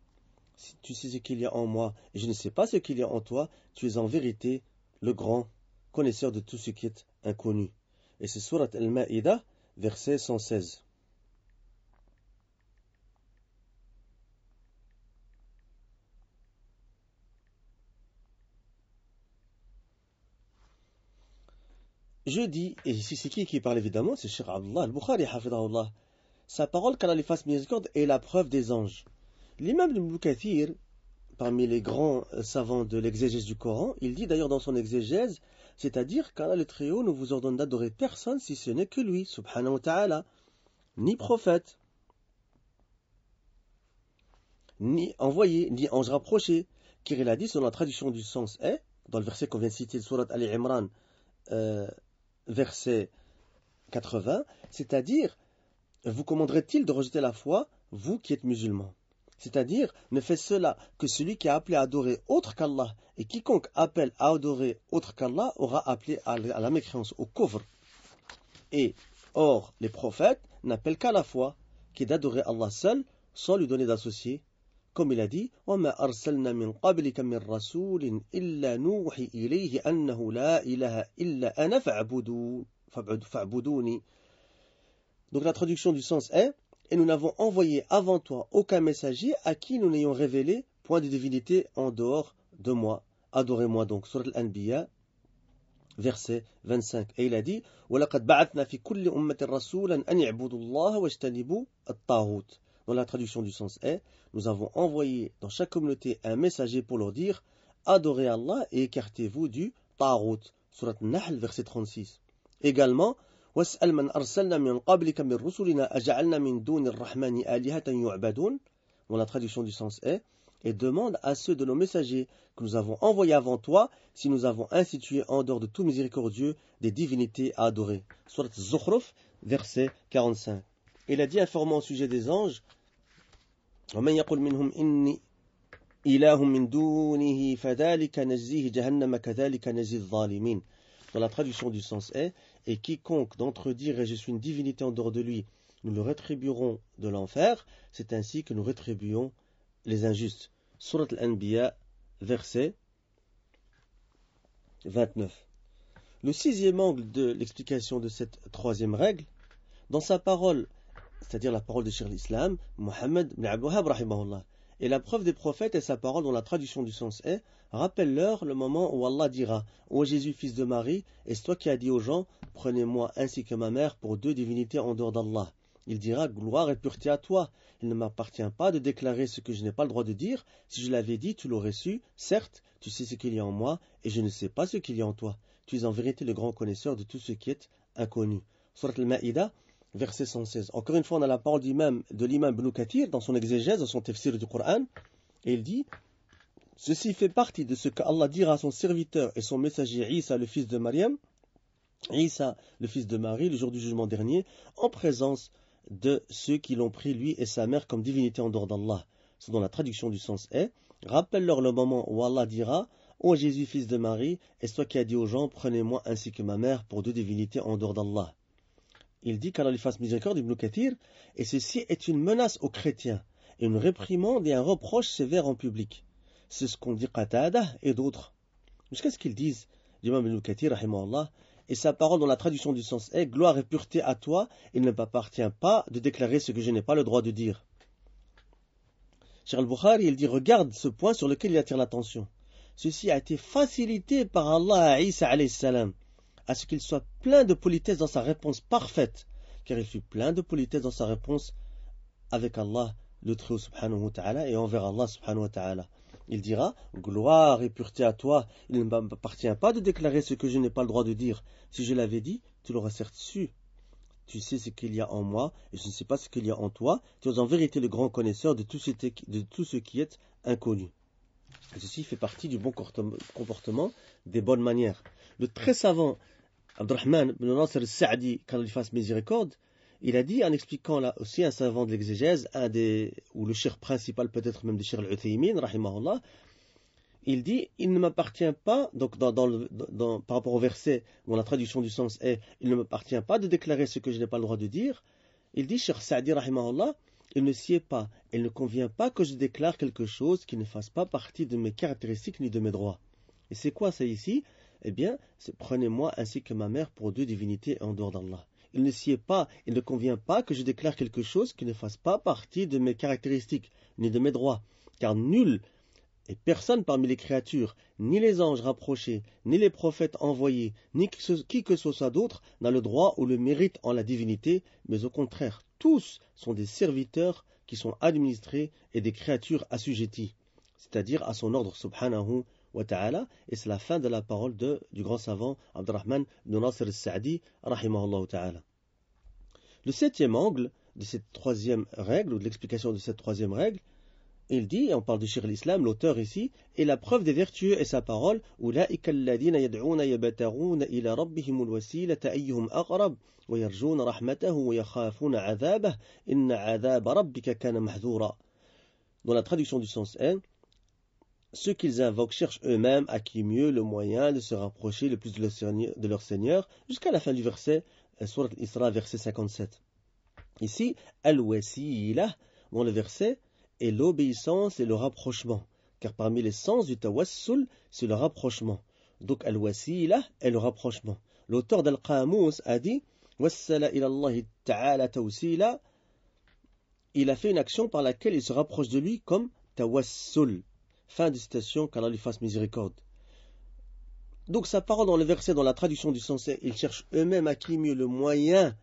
Si tu sais ce qu'il y a en moi et je ne sais pas ce qu'il y a en toi, tu es en vérité le grand connaisseur de tout ce qui est inconnu. Et c'est Surat Al-Ma'idah, verset 116. Je dis, et ici c'est qui parle évidemment? C'est Cheikh Abdullah al-Bukhari, hafidahullah. Sa parole, qu'Allah lui fasse miséricorde, est la preuve des anges. L'imam Ibn Kathir, parmi les grands savants de l'exégèse du Coran, il dit d'ailleurs dans son exégèse, c'est-à-dire qu'Allah le Très-Haut ne vous ordonne d'adorer personne si ce n'est que lui, subhanahu wa ta'ala, ni prophète, ni envoyé, ni ange rapproché, car il a dit, selon la traduction du sens est, dans le verset qu'on vient de citer de Surat Ali Imran, verset 80, c'est-à-dire, vous commanderait-il de rejeter la foi, vous qui êtes musulmans? C'est-à-dire, ne fait cela que celui qui a appelé à adorer autre qu'Allah. Et quiconque appelle à adorer autre qu'Allah aura appelé à la mécréance, au kufr. Et, or, les prophètes n'appellent qu'à la foi, qui est d'adorer Allah seul, sans lui donner d'associé. Comme il a dit, وَمَا أَرْسَلْنَا مِنْ قَبْلِكَ مِنْ رَسُولٍ إِلَّا نُوحِي إِلَيْهِ أَنَّهُ لَا إِلَهَ إِلَّا أَنَا فَاعْبُدُونِ. Donc la traduction du sens est, et nous n'avons envoyé avant toi aucun messager à qui nous n'ayons révélé point de divinité en dehors de moi. Adorez-moi donc. Surat Al-Anbiya, verset 25. Et il a dit, وَلَقَدْ بَعَثْنَا فِي كُلِّ أُمَّةٍ رَسُولًا أَنْ يَعْبُدُوا اللَّهَ وَاجْتَنِبُوا الطَّاغُوتَ. Dans la traduction du sens est, nous avons envoyé dans chaque communauté un messager pour leur dire, adorez Allah et écartez-vous du Taghut. Surat Nahl, verset 36. Également, وَاسْأَلْ مَنْ أَرْسَلْنَا مِنْ قَبْلِكَ مِنْ رُسُلِنَا أَجَعَلْنَا مِنْ دُونِ الرَّحْمَنِ آلِهَةً يُعْبَدُونَ. Dans la traduction du sens est, et demande à ceux de nos messagers que nous avons envoyés avant toi si nous avons institué en dehors de tout miséricordieux des divinités à adorer. Surat Zukhruf, verset 45. Il a dit informant au sujet des anges, وَمَنْ يَقُلْ مِنْهُمْ إِنِّي إِلَهٌ مِنْ دُونِهِ فَذَلِكَ نَجْزِيهِ جَهَنَّمَ كَذَلِكَ نَجْزِي الظَّالِمِينَ. Dans la traduction du sens est, et quiconque d'entre eux dirait je suis une divinité en dehors de lui, nous le rétribuerons de l'enfer, c'est ainsi que nous rétribuons les injustes. Surat Al-Anbiya, verset 29. Le sixième angle de l'explication de cette troisième règle, dans sa parole, c'est-à-dire la parole de Cheikh l'Islam, Muhammad ibn Abdul Wahhab rahimahullah, et la preuve des prophètes et sa parole dont la traduction du sens est, rappelle-leur le moment où Allah dira, ô Jésus, fils de Marie, est-ce toi qui as dit aux gens, prenez-moi ainsi que ma mère pour deux divinités en dehors d'Allah. Il dira, gloire et pureté à toi. Il ne m'appartient pas de déclarer ce que je n'ai pas le droit de dire. Si je l'avais dit, tu l'aurais su. Certes, tu sais ce qu'il y a en moi, et je ne sais pas ce qu'il y a en toi. Tu es en vérité le grand connaisseur de tout ce qui est inconnu. Surat Al-Ma'ida, verset 116. Encore une fois, on a la parole de l'imam Ibn Kathir dans son exégèse, dans son tafsir du Coran, et il dit, ceci fait partie de ce qu'Allah dira à son serviteur et son messager Isa, le fils de Maryam, Isa, le fils de Marie, le jour du jugement dernier, en présence de ceux qui l'ont pris, lui et sa mère, comme divinité en dehors d'Allah. Ce dont la traduction du sens est, rappelle-leur le moment où Allah dira, ô Jésus, fils de Marie, est-ce toi qui as dit aux gens, prenez-moi ainsi que ma mère pour deux divinités en dehors d'Allah. Il dit qu'Allah lui fasse miséricorde, Ibn Kathir, et ceci est une menace aux chrétiens, et une réprimande et un reproche sévère en public. C'est ce qu'ont dit Qatada et d'autres. Jusqu'à ce qu'ils disent, l'imam Ibn Kathir, rahimahullah, et sa parole dont la traduction du sens est, gloire et pureté à toi, il ne m'appartient pas de déclarer ce que je n'ai pas le droit de dire. Cheikh al-Bukhari, il dit, regarde ce point sur lequel il attire l'attention. Ceci a été facilité par Allah à Isa alayhi salam, à ce qu'il soit plein de politesse dans sa réponse parfaite, car il fut plein de politesse dans sa réponse avec Allah, le Très-Haut subhanahu wa ta'ala, et envers Allah subhanahu wa ta'ala. Il dira, gloire et pureté à toi, il ne m'appartient pas de déclarer ce que je n'ai pas le droit de dire. Si je l'avais dit, tu l'aurais certes su. Tu sais ce qu'il y a en moi, et je ne sais pas ce qu'il y a en toi. Tu es en vérité le grand connaisseur de tout ce qui est inconnu. Et ceci fait partie du bon comportement, des bonnes manières. Le très savant Abdurrahman ibn Nasr al-Sa'di, qu'Allah lui fasse miséricorde, il a dit, en expliquant là aussi un savant de l'exégèse, ou le cheikh principal peut-être même de Cheikh al-Uthaymin, rahimahullah, il dit, il ne m'appartient pas, donc par rapport au verset dont la traduction du sens est, il ne m'appartient pas de déclarer ce que je n'ai pas le droit de dire, il dit, Cheikh Sa'di, rahimahullah, il ne s'y est pas, il ne convient pas que je déclare quelque chose qui ne fasse pas partie de mes caractéristiques ni de mes droits. Et c'est quoi ça ici? Eh bien, c'est prenez-moi ainsi que ma mère pour deux divinités en dehors d'Allah. Il ne s'y est pas, il ne convient pas que je déclare quelque chose qui ne fasse pas partie de mes caractéristiques, ni de mes droits. Car nul et personne parmi les créatures, ni les anges rapprochés, ni les prophètes envoyés, ni qui que ce soit d'autre, n'a le droit ou le mérite en la divinité, mais au contraire, tous sont des serviteurs qui sont administrés et des créatures assujetties, c'est-à-dire à son ordre subhanahu wa ta'ala, et c'est la fin de la parole du grand savant Abdurrahman ibn Nasr al-Sa'di, rahimahullah ta'ala. Le septième angle de cette troisième règle, ou de l'explication de cette troisième règle, il dit, et on parle de Cheikh l'Islam, l'auteur ici, et la preuve des vertueux est sa parole, أولئك الذين يدعون يبتغون إلى ربهم الوسيلة أيهم أقرب ويرجون رحمته ويخافون عذابه إن عذاب ربك كان محذورا. dont la traduction du sens est ceux qu'ils invoquent cherchent eux-mêmes à qui mieux le moyen de se rapprocher le plus de leur Seigneur, jusqu'à la fin du verset, Surat Al-Isra, verset 57. Ici, Al-Wasila, dans le verset, est l'obéissance et le rapprochement, car parmi les sens du tawassul, c'est le rapprochement. Donc Al-Wasila est le rapprochement. L'auteur d'Al-Qamus a dit, Wassala ila Allah ta'ala tawsila, il a fait une action par laquelle il se rapproche de lui comme tawassul. Fin de citation, qu'Allah lui fasse miséricorde. Donc sa parole dans le verset, dans la traduction du sens, ils cherchent eux-mêmes à qui mieux le moyen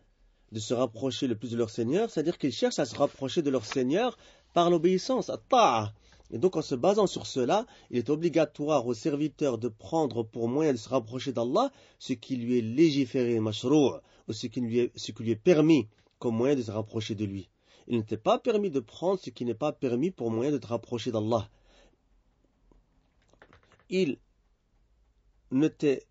de se rapprocher le plus de leur Seigneur, c'est-à-dire qu'ils cherchent à se rapprocher de leur Seigneur par l'obéissance, à ta'a. Et donc en se basant sur cela, il est obligatoire au serviteur de prendre pour moyen de se rapprocher d'Allah ce qui lui est légiféré, mashrou', ou ce qui lui est permis comme moyen de se rapprocher de lui. Il n'était pas permis de prendre ce qui n'est pas permis pour moyen de te rapprocher d'Allah. Il ne t'est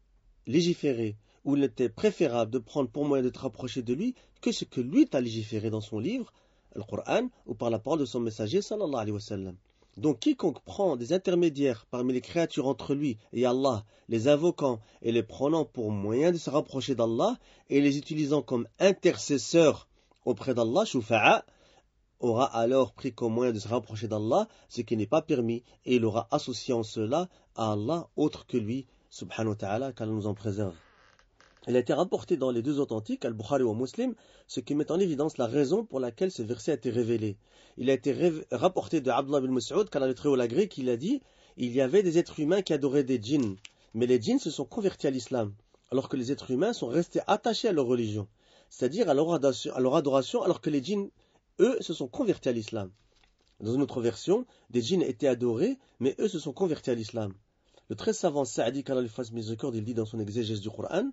légiféré ou il ne t'est préférable de prendre pour moyen de te rapprocher de lui que ce que lui t'a légiféré dans son livre, le Coran, ou par la parole de son messager, sallallahu alayhi wa sallam. Donc quiconque prend des intermédiaires parmi les créatures entre lui et Allah, les invoquant et les prenant pour moyen de se rapprocher d'Allah et les utilisant comme intercesseurs auprès d'Allah, shufa'a, aura alors pris comme moyen de se rapprocher d'Allah ce qui n'est pas permis et il aura associé en cela à Allah autre que lui, subhanahu wa ta'ala, qu'Allah nous en préserve. Il a été rapporté dans les deux authentiques, Al-Bukhari ou Muslim, ce qui met en évidence la raison pour laquelle ce verset a été révélé. Il a été rapporté de Abdullah ibn Mas'ud, qu'Allah le Très-Haut l'a gré, qu'il a dit « Il y avait des êtres humains qui adoraient des djinns, mais les djinns se sont convertis à l'islam, alors que les êtres humains sont restés attachés à leur religion, c'est-à-dire à leur adoration, alors que les djinns, eux, se sont convertis à l'islam. » Dans une autre version, des djinns étaient adorés, mais eux se sont convertis à l'islam. Le très savant Sa'di, qu'Allah lui fasse miséricorde, il dit dans son exégèse du Coran,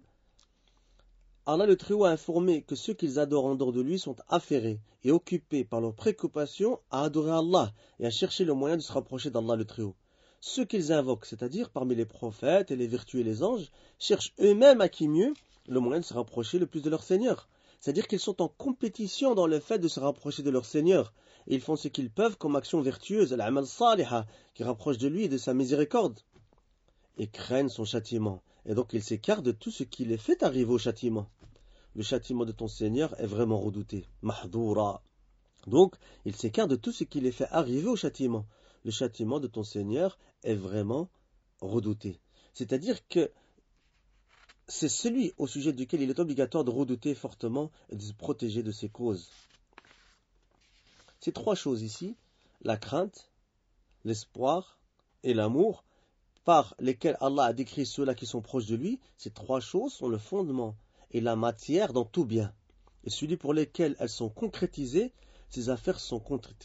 Allah le Très-Haut a informé que ceux qu'ils adorent en dehors de lui sont affairés et occupés par leur préoccupation à adorer Allah et à chercher le moyen de se rapprocher d'Allah le Très-Haut. Ceux qu'ils invoquent, c'est-à-dire parmi les prophètes et les vertus et les anges, cherchent eux-mêmes à qui mieux le moyen de se rapprocher le plus de leur Seigneur. C'est-à-dire qu'ils sont en compétition dans le fait de se rapprocher de leur Seigneur. Et ils font ce qu'ils peuvent comme action vertueuse, l'amal saliha, qui rapproche de lui et de sa miséricorde. Et craignent son châtiment. Et donc ils s'écartent de tout ce qui les fait arriver au châtiment. Le châtiment de ton Seigneur est vraiment redouté. Mahdoura. Donc, ils s'écartent de tout ce qui les fait arriver au châtiment. Le châtiment de ton Seigneur est vraiment redouté. C'est-à-dire que c'est celui au sujet duquel il est obligatoire de redouter fortement et de se protéger de ses causes. Ces trois choses ici, la crainte, l'espoir et l'amour, par lesquels Allah a décrit ceux-là qui sont proches de lui, ces trois choses sont le fondement et la matière dans tout bien. Et celui pour lesquels elles sont concrétisées, ces affaires sont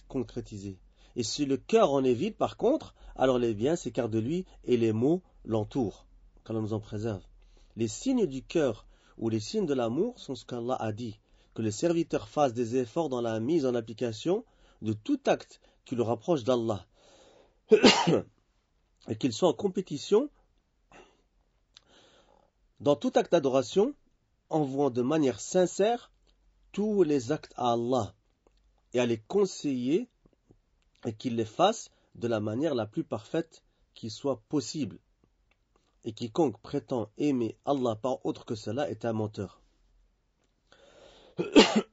concrétisées. Et si le cœur en est vide, par contre, alors les biens s'écartent de lui et les maux l'entourent. Qu'Allah nous en préserve. Les signes du cœur ou les signes de l'amour sont ce qu'Allah a dit, que le serviteur fasse des efforts dans la mise en application de tout acte qui le rapproche d'Allah. Et qu'il soit en compétition dans tout acte d'adoration, en vouant de manière sincère tous les actes à Allah et à les conseiller et qu'il les fasse de la manière la plus parfaite qui soit possible. Et quiconque prétend aimer Allah par autre que cela est un menteur. Le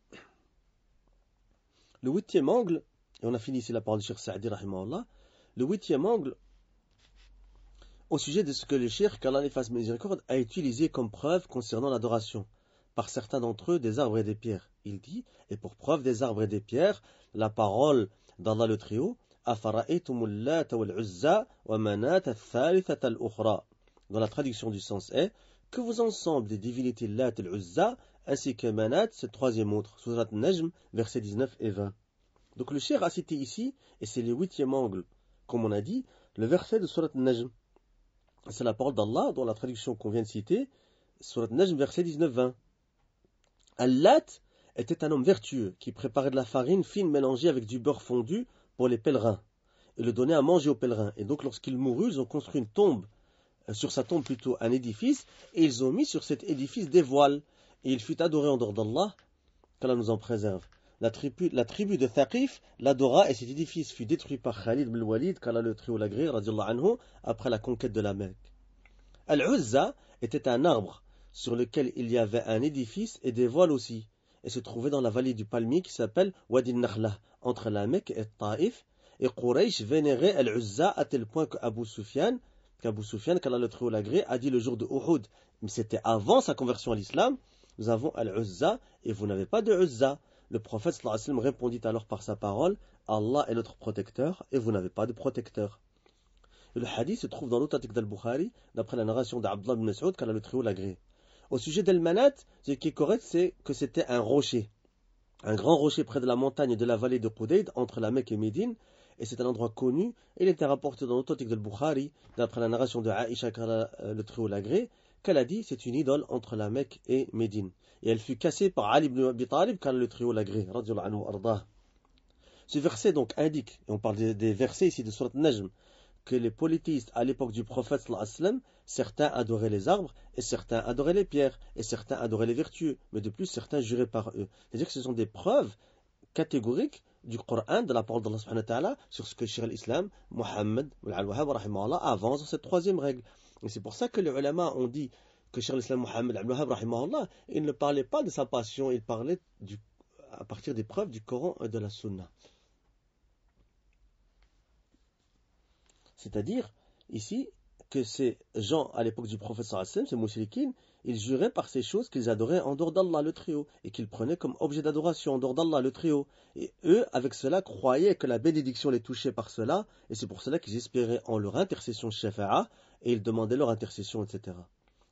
huitième angle, et on a fini ici la parole du Cheikh Sa'di rahimahullah, le huitième angle au sujet de ce que le Cheikh, qu'Allah lui fasse miséricorde, a utilisé comme preuve concernant l'adoration par certains d'entre eux des arbres et des pierres. Il dit, et pour preuve des arbres et des pierres, la parole d'Allah le Très-Haut, Afara'aytumul Lata wal Uzza wa Manat al-Thalithata al-Ukhra. Dans la traduction du sens est, que vous ensemble des divinités Lat et Uzza, ainsi que Manat, cette troisième autre, Surat Najm, versets 19 et 20. Donc le Cheikh a cité ici, et c'est le huitième angle, comme on a dit, le verset de Surat Najm. C'est la parole d'Allah, dans la traduction qu'on vient de citer, Surat Najm, verset 19-20. Al-Lat était un homme vertueux qui préparait de la farine fine mélangée avec du beurre fondu pour les pèlerins et le donnait à manger aux pèlerins. Et donc lorsqu'il mourut, ils ont construit une tombe, sur sa tombe plutôt un édifice, et ils ont mis sur cet édifice des voiles. Et il fut adoré en dehors d'Allah, qu'Allah nous en préserve. la tribu de Thaqif l'adora et cet édifice fut détruit par Khalid ibn Walid, qu'Allah le très haut l'agré, radiallahu anhu, après la conquête de la Mecque. Al-Uzza était un arbre sur lequel il y avait un édifice et des voiles aussi, et se trouvait dans la vallée du palmier qui s'appelle Wadi al-Nakhla, entre la Mecque et Taïf, et Quraysh vénérait Al-Uzza à tel point qu'Abu Sufyan, qu'Allah le très haut l'agré, a dit le jour de Uhud, mais c'était avant sa conversion à l'islam, nous avons Al-Uzza et vous n'avez pas de Uzza. Le prophète sallallahu alayhi wa sallam répondit alors par sa parole, Allah est notre protecteur et vous n'avez pas de protecteur. Et le hadith se trouve dans l'authentique d'Al-Bukhari, d'après la narration d'Abdullah ibn Mas'ud, qu'Allah le très haut l'agré. Au sujet d'Al-Manat, ce qui est correct, c'est que c'était un rocher, un grand rocher près de la montagne de la vallée de Qudayd, entre la Mecque et Médine, et c'est un endroit connu, et il était rapporté dans l'authentique d'Al-Bukhari, d'après la narration de Aïcha, qu'Allah le très haut l'agré, qu'elle a dit c'est une idole entre la Mecque et Médine. Et elle fut cassée par Ali ibn Abi Talib, qu'Allah le très haut l'agré, radiyallahu anhu ardah. Ce verset donc indique, et on parle des versets ici de Surat Najm, que les polythéistes à l'époque du prophète sallallahu alayhi wa sallam, certains adoraient les arbres, et certains adoraient les pierres, et certains adoraient les vertueux, mais de plus certains juraient par eux. C'est-à-dire que ce sont des preuves catégoriques du Coran, de la parole d'Allah subhanahu wa ta'ala, sur ce que Cheikh al-Islam, Muhammad al-Wahhab, avance dans cette troisième règle. Et c'est pour ça que les ulama ont dit que Cheikh al-Islam Muhammad al-Wahhab, il ne parlait pas de sa passion, il parlait à partir des preuves du Coran et de la Sunna. C'est-à-dire, ici, que ces gens, à l'époque du prophète sallallahu alayhi wa sallam, ces mouchriquines, ils juraient par ces choses qu'ils adoraient en dehors d'Allah le Très-Haut, et qu'ils prenaient comme objet d'adoration en dehors d'Allah le Très-Haut. Et eux, avec cela, croyaient que la bénédiction les touchait par cela, et c'est pour cela qu'ils espéraient en leur intercession shafa'a, et ils demandaient leur intercession, etc.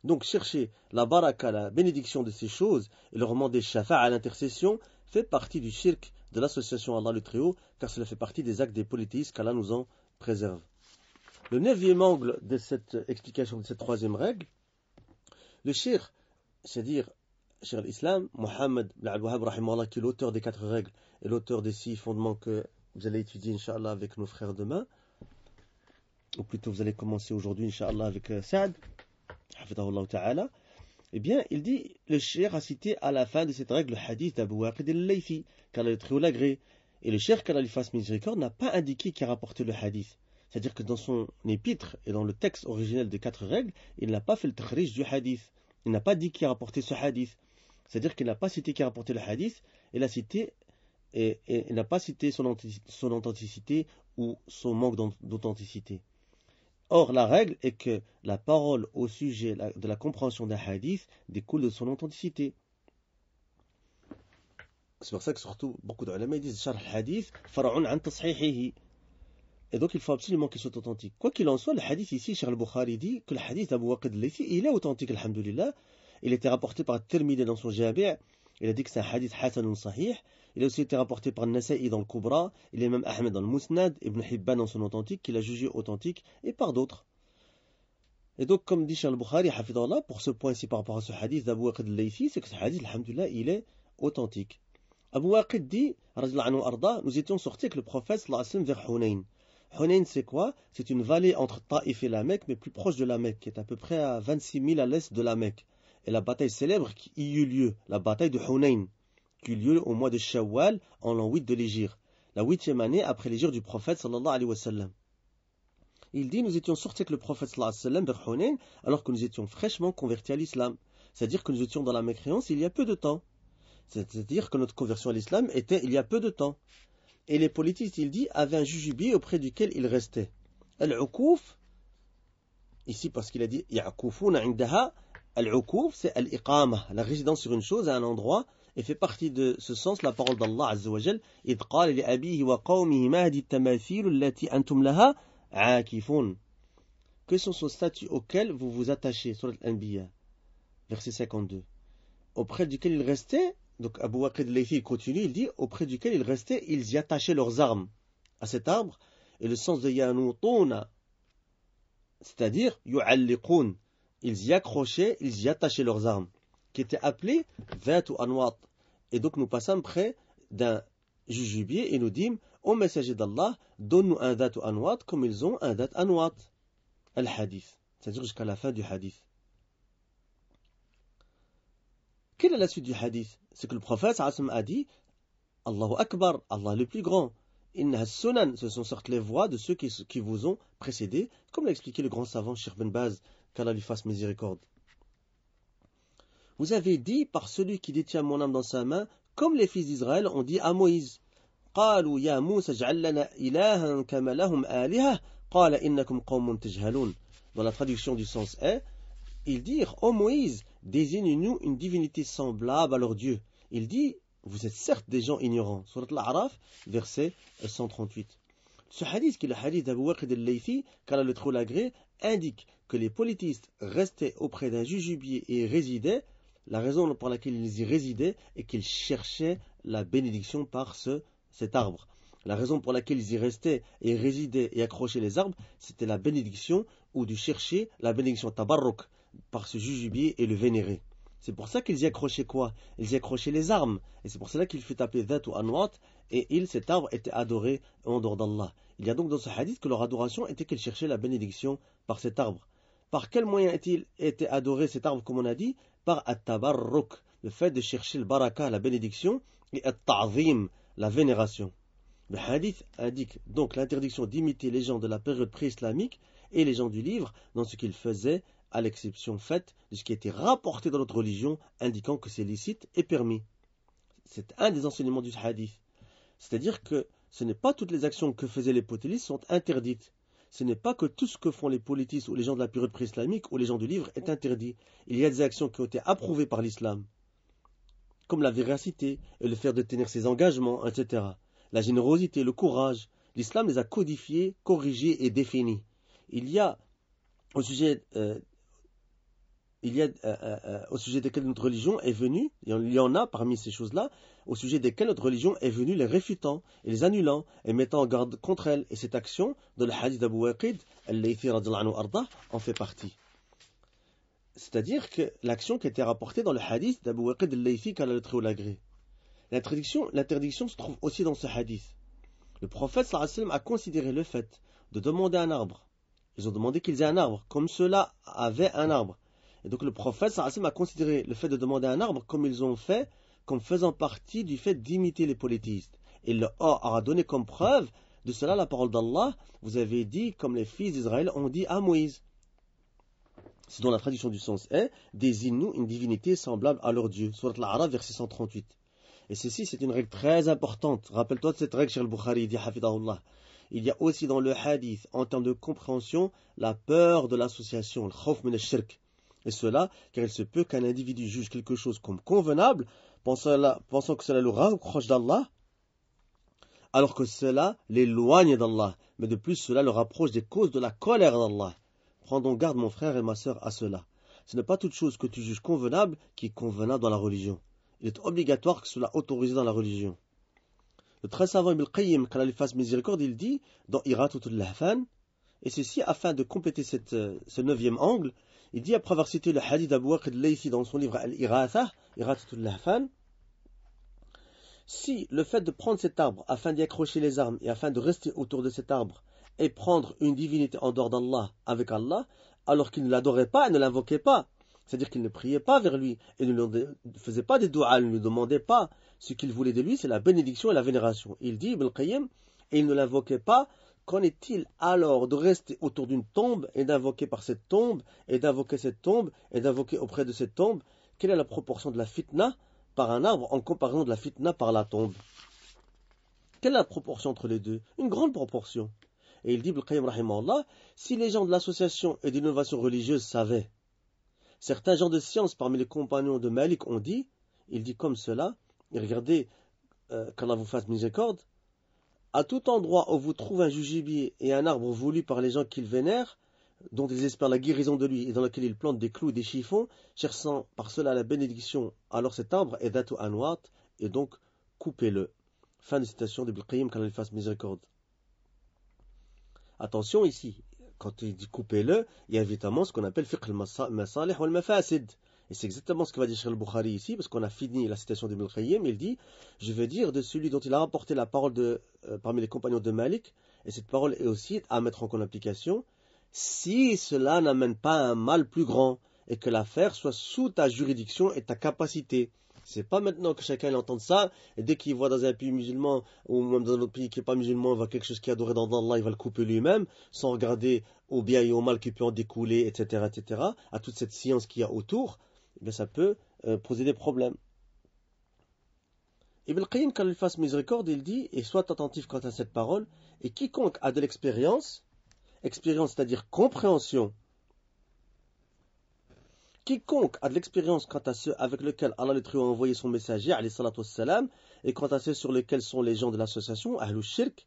Donc, chercher la baraka, la bénédiction de ces choses, et leur demander shafa'a à l'intercession, fait partie du shirk de l'association à Allah le Très-Haut, car cela fait partie des actes des polythéistes qu'Allah nous en préserve. Le 9e angle de cette explication de cette troisième règle, le cheikh, c'est-à-dire Cheikh al-Islam, Muhammad ibn al-Wahhab, qui est l'auteur des 4 règles et l'auteur des 6 fondements que vous allez étudier, Inch'Allah, avec nos frères demain, ou plutôt vous allez commencer aujourd'hui, Inch'Allah, avec Saad, hafidahullah ta'ala, eh bien, il dit, le cheikh a cité à la fin de cette règle le hadith d'Abu Waqid al-Laythi, qu'Allah le Très-Haut l'agré, et le cheikh, qu'Allah lui fasse miséricorde, n'a pas indiqué qui a rapporté le hadith. C'est-à-dire que dans son épître et dans le texte originel des 4 règles, il n'a pas fait le takhrij du hadith. Il n'a pas dit qui a rapporté ce hadith. C'est-à-dire qu'il n'a pas cité qui a rapporté le hadith, il a cité et il n'a pas cité son authenticité ou son manque d'authenticité. Or, la règle est que la parole au sujet de la compréhension d'un hadith découle de son authenticité. C'est pour ça que surtout beaucoup d'ulama disent Sharh al-hadith far'un an tashihihi. Et donc il faut absolument qu'il soit authentique. Quoi qu'il en soit, le hadith ici, Cheikh al-Bukhari dit que le hadith d'Abu Waqid al-Laythi, il est authentique, alhamdulillah. Il était rapporté par Tirmidhi dans son Jami'. Il a dit que c'est un hadith hasan sahih. Il a aussi été rapporté par Nasa'i dans le Kubra, il est même Ahmed dans le Musnad, Ibn Hibban dans son authentique, qu'il a jugé authentique, et par d'autres. Et donc, comme dit Cheikh al-Bukhari, hafidallah, pour ce point ici par rapport à ce hadith d'Abu Waqid al-Laythi, c'est que ce hadith, alhamdulillah, il est authentique. Abu Waqid dit, radiyallahu anhu arda, nous étions sortis avec le prophète sallallahu alayhi wa sallam vers Hunayn. Hunayn, c'est quoi? C'est une vallée entre Taïf et la Mecque, mais plus proche de la Mecque, qui est à peu près à 26 000 à l'est de la Mecque. Et la bataille célèbre qui y eut lieu, la bataille de Hunayn, qui eut lieu au mois de Shawwal, en l'an 8 de l'Hégire, la 8e année après l'Hégire du prophète sallallahu alayhi wa sallam. Il dit, nous étions sortis avec le prophète sallallahu alayhi wa sallam vers Hunayn, alors que nous étions fraîchement convertis à l'islam. C'est-à-dire que nous étions dans la mécréance il y a peu de temps. C'est-à-dire que notre conversion à l'islam était il y a peu de temps. Et les politistes, il dit, avaient un jujubier auprès duquel ils restaient. Al-Ukouf, ici parce qu'il a dit Ya'koufuna indaha, Al-Ukouf, c'est Al-Iqama, la résidence sur une chose à un endroit, et fait partie de ce sens la parole d'Allah Azza wa Jal, إِذْ قَالَ لِأَبِيهِ وَقَوْمِهِ مَا هَذِهِ التَّمَاثِيلُ الَّتِي أَنْتُمْ لَهَا عَاكِفُونَ. Que sont ces statues auxquelles vous vous attachez, Surat Al-Anbiya, verset 52. Auprès duquel ils restaient, donc Abu Waqid al-Laythi continue, il dit, auprès duquel ils restaient, ils y attachaient leurs armes à cet arbre, et le sens de Yanutuna, c'est-à-dire yu'alliqun, ils y accrochaient, ils y attachaient leurs armes, qui était appelé Vatu Anwat. Et donc nous passons près d'un jujubier et nous dîmes, ô messager d'Allah, donne-nous un Vatu Anwat comme ils ont un Vatu Anwat. Al-Hadith, c'est-à-dire jusqu'à la fin du hadith. Quelle est la suite du hadith? C'est que le prophète a dit, Allahu Akbar, Allah le plus grand. Inna sunan, ce sont certes les voix de ceux qui vous ont précédés, comme l'a expliqué le grand savant Cheikh Ben Baz, qu'Allah lui fasse miséricorde. Vous avez dit par celui qui détient mon âme dans sa main, comme les fils d'Israël ont dit à Moïse. قالوا يا موسى اجعل لنا إلها كما لهم آلهة قال إنكم قوم تجهلون. Dans la traduction du sens est, ils dirent, ô Moïse, désigne-nous une divinité semblable à leur Dieu. Il dit, vous êtes certes des gens ignorants. Surat Al-A'raf, verset 138. Ce hadith, qui est le hadith d'Abu Waqid al-Laythi, qu'Allah le trop l'agré, indique que les politistes restaient auprès d'un jujubier et y résidaient. La raison pour laquelle ils y résidaient est qu'ils cherchaient la bénédiction par cet arbre. La raison pour laquelle ils y restaient et résidaient et accrochaient les arbres, c'était la bénédiction ou de chercher la bénédiction tabarruk par ce jujubier et le vénérer. C'est pour ça qu'ils y accrochaient quoi? Ils y accrochaient les armes. Et c'est pour cela qu'il fut appelé Dhat ou Anwat. Et cet arbre était adoré en dehors d'Allah. Il y a donc dans ce hadith que leur adoration était qu'ils cherchaient la bénédiction par cet arbre. Par quel moyen a-t-il été adoré cet arbre, comme on a dit? Par at-tabarruk, le fait de chercher le baraka, la bénédiction, et at-ta'zim, la vénération. Le hadith indique donc l'interdiction d'imiter les gens de la période pré-islamique et les gens du livre dans ce qu'ils faisaient, à l'exception faite de ce qui a été rapporté dans notre religion, indiquant que c'est licite et permis. C'est un des enseignements du hadith. C'est-à-dire que ce n'est pas toutes les actions que faisaient les polythéistes sont interdites. Ce n'est pas que tout ce que font les politistes ou les gens de la période pré-islamique ou les gens du livre est interdit. Il y a des actions qui ont été approuvées par l'islam, comme la véracité et le fait de tenir ses engagements, etc. La générosité, le courage. L'islam les a codifiés, corrigés et définis. Il y a au sujet desquelles notre religion est venue, il y en a parmi ces choses-là, au sujet desquelles notre religion est venue les réfutant et les annulant et mettant en garde contre elles. Et cette action, dans le hadith d'Abu Waqid al-Laythi radhiyallahu anhu ardah, en fait partie. C'est-à-dire que l'action qui était rapportée dans le hadith d'Abu Waqid al-Laythi, qu'Allah le très haut l'agré. L'interdiction se trouve aussi dans ce hadith. Le prophète sallallahu alayhi wa sallam a considéré le fait de demander un arbre. Ils ont demandé qu'ils aient un arbre, comme ceux-là avaient un arbre. Et donc le prophète sallallahu alayhi wa sallam a considéré le fait de demander un arbre comme ils ont fait, comme faisant partie du fait d'imiter les polythéistes. Et il leur a donné comme preuve de cela la parole d'Allah. Vous avez dit, comme les fils d'Israël ont dit à Moïse. C'est dont la traduction du sens est, désigne-nous une divinité semblable à leur Dieu. Surat Al-A'raf, verset 138. Et ceci, c'est une règle très importante. Rappelle-toi de cette règle chez al-Bukhari, dit Hafidahullah. Il y a aussi dans le hadith, en termes de compréhension, la peur de l'association, le khawf min al-shirk. Et cela, car il se peut qu'un individu juge quelque chose comme convenable, pensant que cela le rapproche d'Allah, alors que cela l'éloigne d'Allah. Mais de plus, cela le rapproche des causes de la colère d'Allah. Prends donc garde, mon frère et ma sœur, à cela. Ce n'est pas toute chose que tu juges convenable qui est convenable dans la religion. Il est obligatoire que cela soit autorisé dans la religion. Le très savant Ibn al-Qayyim, qu'Allah lui fasse miséricorde, il dit dans Iratatul Lahfan, et ceci afin de compléter ce 9e angle, il dit après avoir cité le hadith d'Abu Waqid al-Laythi dans son livre Al-Iratha, Iratatul Lahfan, si le fait de prendre cet arbre afin d'y accrocher les armes et afin de rester autour de cet arbre et prendre une divinité en dehors d'Allah avec Allah, alors qu'il ne l'adorait pas et ne l'invoquait pas, c'est-à-dire qu'il ne priait pas vers lui et ne faisait pas des doigts, ne lui demandait pas. Ce qu'il voulait de lui, c'est la bénédiction et la vénération. Il dit, Ibn al-Qayyim, et il ne l'invoquait pas. Qu'en est-il alors de rester autour d'une tombe et d'invoquer par cette tombe, et d'invoquer cette tombe, et d'invoquer auprès de cette tombe? Quelle est la proportion de la fitna par un arbre en comparaison de la fitna par la tombe? Quelle est la proportion entre les deux? Une grande proportion. Et il dit, Ibn al-Qayyim, rahimahullah, si les gens de l'association et de l'innovation religieuse savaient, certains gens de science parmi les compagnons de Malik ont dit, il dit comme cela, et regardez, qu'Allah vous fasse miséricorde, à tout endroit où vous trouvez un jugibier et un arbre voulu par les gens qu'ils vénèrent, dont ils espèrent la guérison de lui et dans lequel ils plantent des clous et des chiffons, cherchant par cela la bénédiction, alors cet arbre est Dhat ou Anwat, et donc coupez-le. Fin de citation d'Ibn Qayyim, qu'Allah lui fasse miséricorde. Attention ici, quand il dit coupez-le, il y a évidemment ce qu'on appelle fiqh al-masalih wal mafasid. Et c'est exactement ce que va dire Cheikh al-Bukhari ici, parce qu'on a fini la citation d'Ibn Qayyim, il dit, je veux dire de celui dont il a rapporté la parole parmi les compagnons de Malik, et cette parole est aussi à mettre en application, si cela n'amène pas un mal plus grand, et que l'affaire soit sous ta juridiction et ta capacité. C'est pas maintenant que chacun entend ça, et dès qu'il voit dans un pays musulman, ou même dans un autre pays qui n'est pas musulman, il voit quelque chose qui est adoré dans Allah, il va le couper lui-même, sans regarder au bien et au mal qui peut en découler, etc., à toute cette science qu'il y a autour, eh bien ça peut poser des problèmes. Ibn Qayyim, quand il fasse miséricorde, il dit, et sois attentif quant à cette parole, et quiconque a de l'expérience, expérience c'est-à-dire compréhension, quiconque a de l'expérience quant à ceux avec lesquels Allah le Très-Haut a envoyé son messager, alayhi salatu wassalam, et quant à ceux sur lesquels sont les gens de l'association, Ahlul Shirk,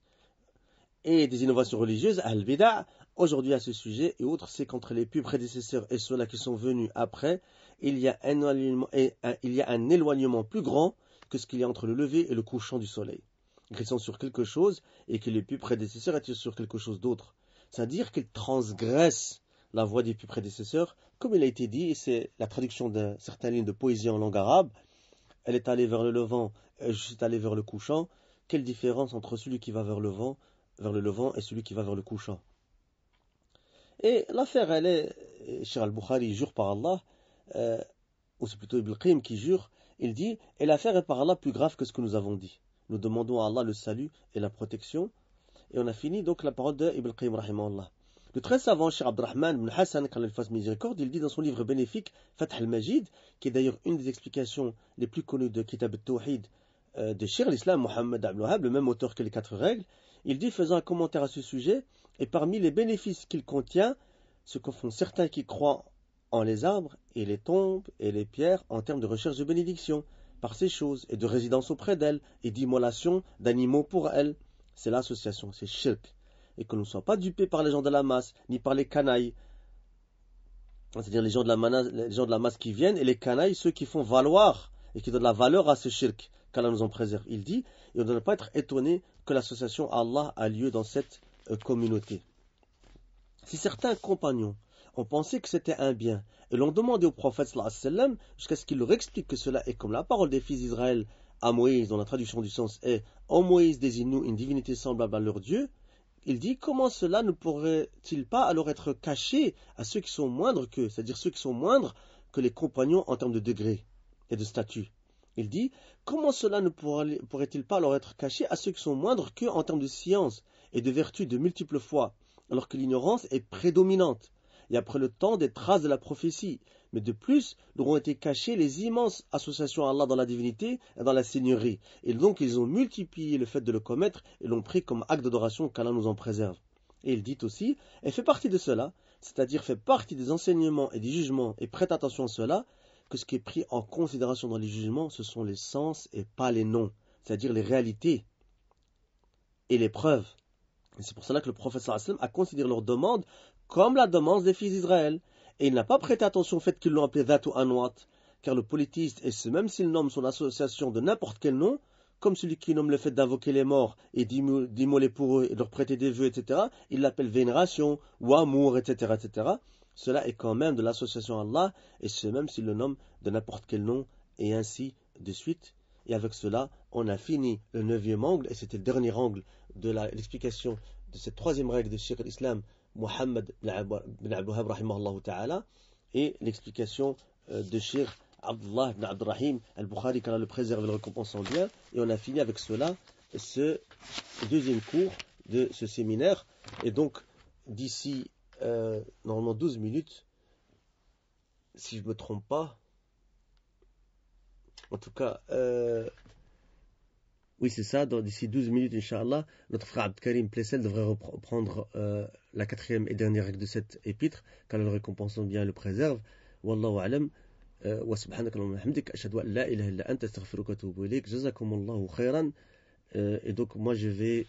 et des innovations religieuses, Ahl Bida', aujourd'hui à ce sujet et autres, c'est qu'entre les plus prédécesseurs et ceux-là qui sont venus après, il y a un éloignement plus grand que ce qu'il y a entre le lever et le couchant du soleil. Ils sont sur quelque chose et que les plus prédécesseurs étaient sur quelque chose d'autre. C'est-à-dire qu'ils transgressent la voie des plus prédécesseurs, comme il a été dit, et c'est la traduction de certaines lignes de poésie en langue arabe. Elle est allée vers le levant, je suis allé vers le couchant. Quelle différence entre celui qui va vers le levant et celui qui va vers le couchant. Et l'affaire, elle est, Cheikh al-Bukhari jure par Allah, ou c'est plutôt Ibn Qayyim qui jure, il dit, et l'affaire est par Allah plus grave que ce que nous avons dit. Nous demandons à Allah le salut et la protection. Et on a fini donc la parole de Ibn Qayyim rahimahullah. Le très savant Cheikh Abdurrahman ibn Hassan, quand il fasse miséricorde, il dit dans son livre bénéfique, Fath al-Majid, qui est d'ailleurs une des explications les plus connues de Kitab al-Tawhid de Cheikh l'Islam, Mohammed Abdul Wahhab, le même auteur que les 4 règles, il dit, faisant un commentaire à ce sujet, et parmi les bénéfices qu'il contient, ce que font certains qui croient en les arbres et les tombes et les pierres en termes de recherche de bénédiction par ces choses et de résidence auprès d'elles et d'immolation d'animaux pour elles. C'est l'association, c'est shirk. Et que nous ne soyons pas dupés par les gens de la masse, ni par les canailles. C'est-à-dire les gens de la masse qui viennent et les canailles, ceux qui font valoir et qui donnent la valeur à ce shirk, qu'Allah nous en préserve. Il dit, et on ne doit pas être étonné que l'association à Allah a lieu dans cette communauté. Si certains compagnons ont pensé que c'était un bien et l'ont demandé au prophète sallallahu alayhi wa sallam jusqu'à ce qu'il leur explique que cela est comme la parole des fils d'Israël à Moïse, dont la traduction du sens est « En Moïse désigne-nous une divinité semblable à leur Dieu », il dit « Comment cela ne pourrait-il pas alors être caché à ceux qui sont moindres qu'eux, c'est-à-dire ceux qui sont moindres que les compagnons en termes de degré et de statut ?» Il dit « Comment cela ne pourrait-il pas alors être caché à ceux qui sont moindres qu'eux en termes de science et de vertu de multiples fois, alors que l'ignorance est prédominante ? Et après le temps des traces de la prophétie. Mais de plus, leur ont été cachées les immenses associations à Allah dans la divinité et dans la seigneurie. Et donc ils ont multiplié le fait de le commettre et l'ont pris comme acte d'adoration qu'Allah nous en préserve. Et il dit aussi, et fait partie de cela, c'est-à-dire fait partie des enseignements et des jugements, et prête attention à cela, que ce qui est pris en considération dans les jugements, ce sont les sens et pas les noms, c'est-à-dire les réalités et les preuves. Et c'est pour cela que le prophète sallallahu alayhi wa sallam a considéré leur demande comme la demande des fils d'Israël. Et il n'a pas prêté attention au fait qu'ils l'ont appelé Dhat ou Anwat, car le polythéiste, et ce même s'il nomme son association de n'importe quel nom, comme celui qui nomme le fait d'invoquer les morts et d'immoler pour eux et de leur prêter des vœux, etc., il l'appelle vénération ou amour, etc., etc. Cela est quand même de l'association à Allah, et ce même s'il le nomme de n'importe quel nom, et ainsi de suite. Et avec cela, on a fini le 9e angle, et c'était le dernier angle de l'explication de cette 3e règle de Cheikh l'Islam, Mohammed ibn Abdul Wahhab rahimahullah ta'ala, et l'explication de Cheikh Abdullah ibn Abdurrahim al-Bukhari, qu'Allah le préserve et le récompense en bien. Et on a fini avec cela, ce 2e cours de ce séminaire. Et donc, d'ici normalement 12 minutes, si je ne me trompe pas, en tout cas, oui c'est ça, d'ici 12 minutes, Inch'Allah, notre frère Abd Karim Plessel devrait reprendre la 4e et dernière règle de cette épître, qu'Allah le récompense en bien et le préserve. Wallahu a'lam. وسبحانك اللهم وبحمدك أشهد أن لا إله إلا أنت أستغفرك وأتوب إليك جزاكم الله خيرا. Et donc moi je vais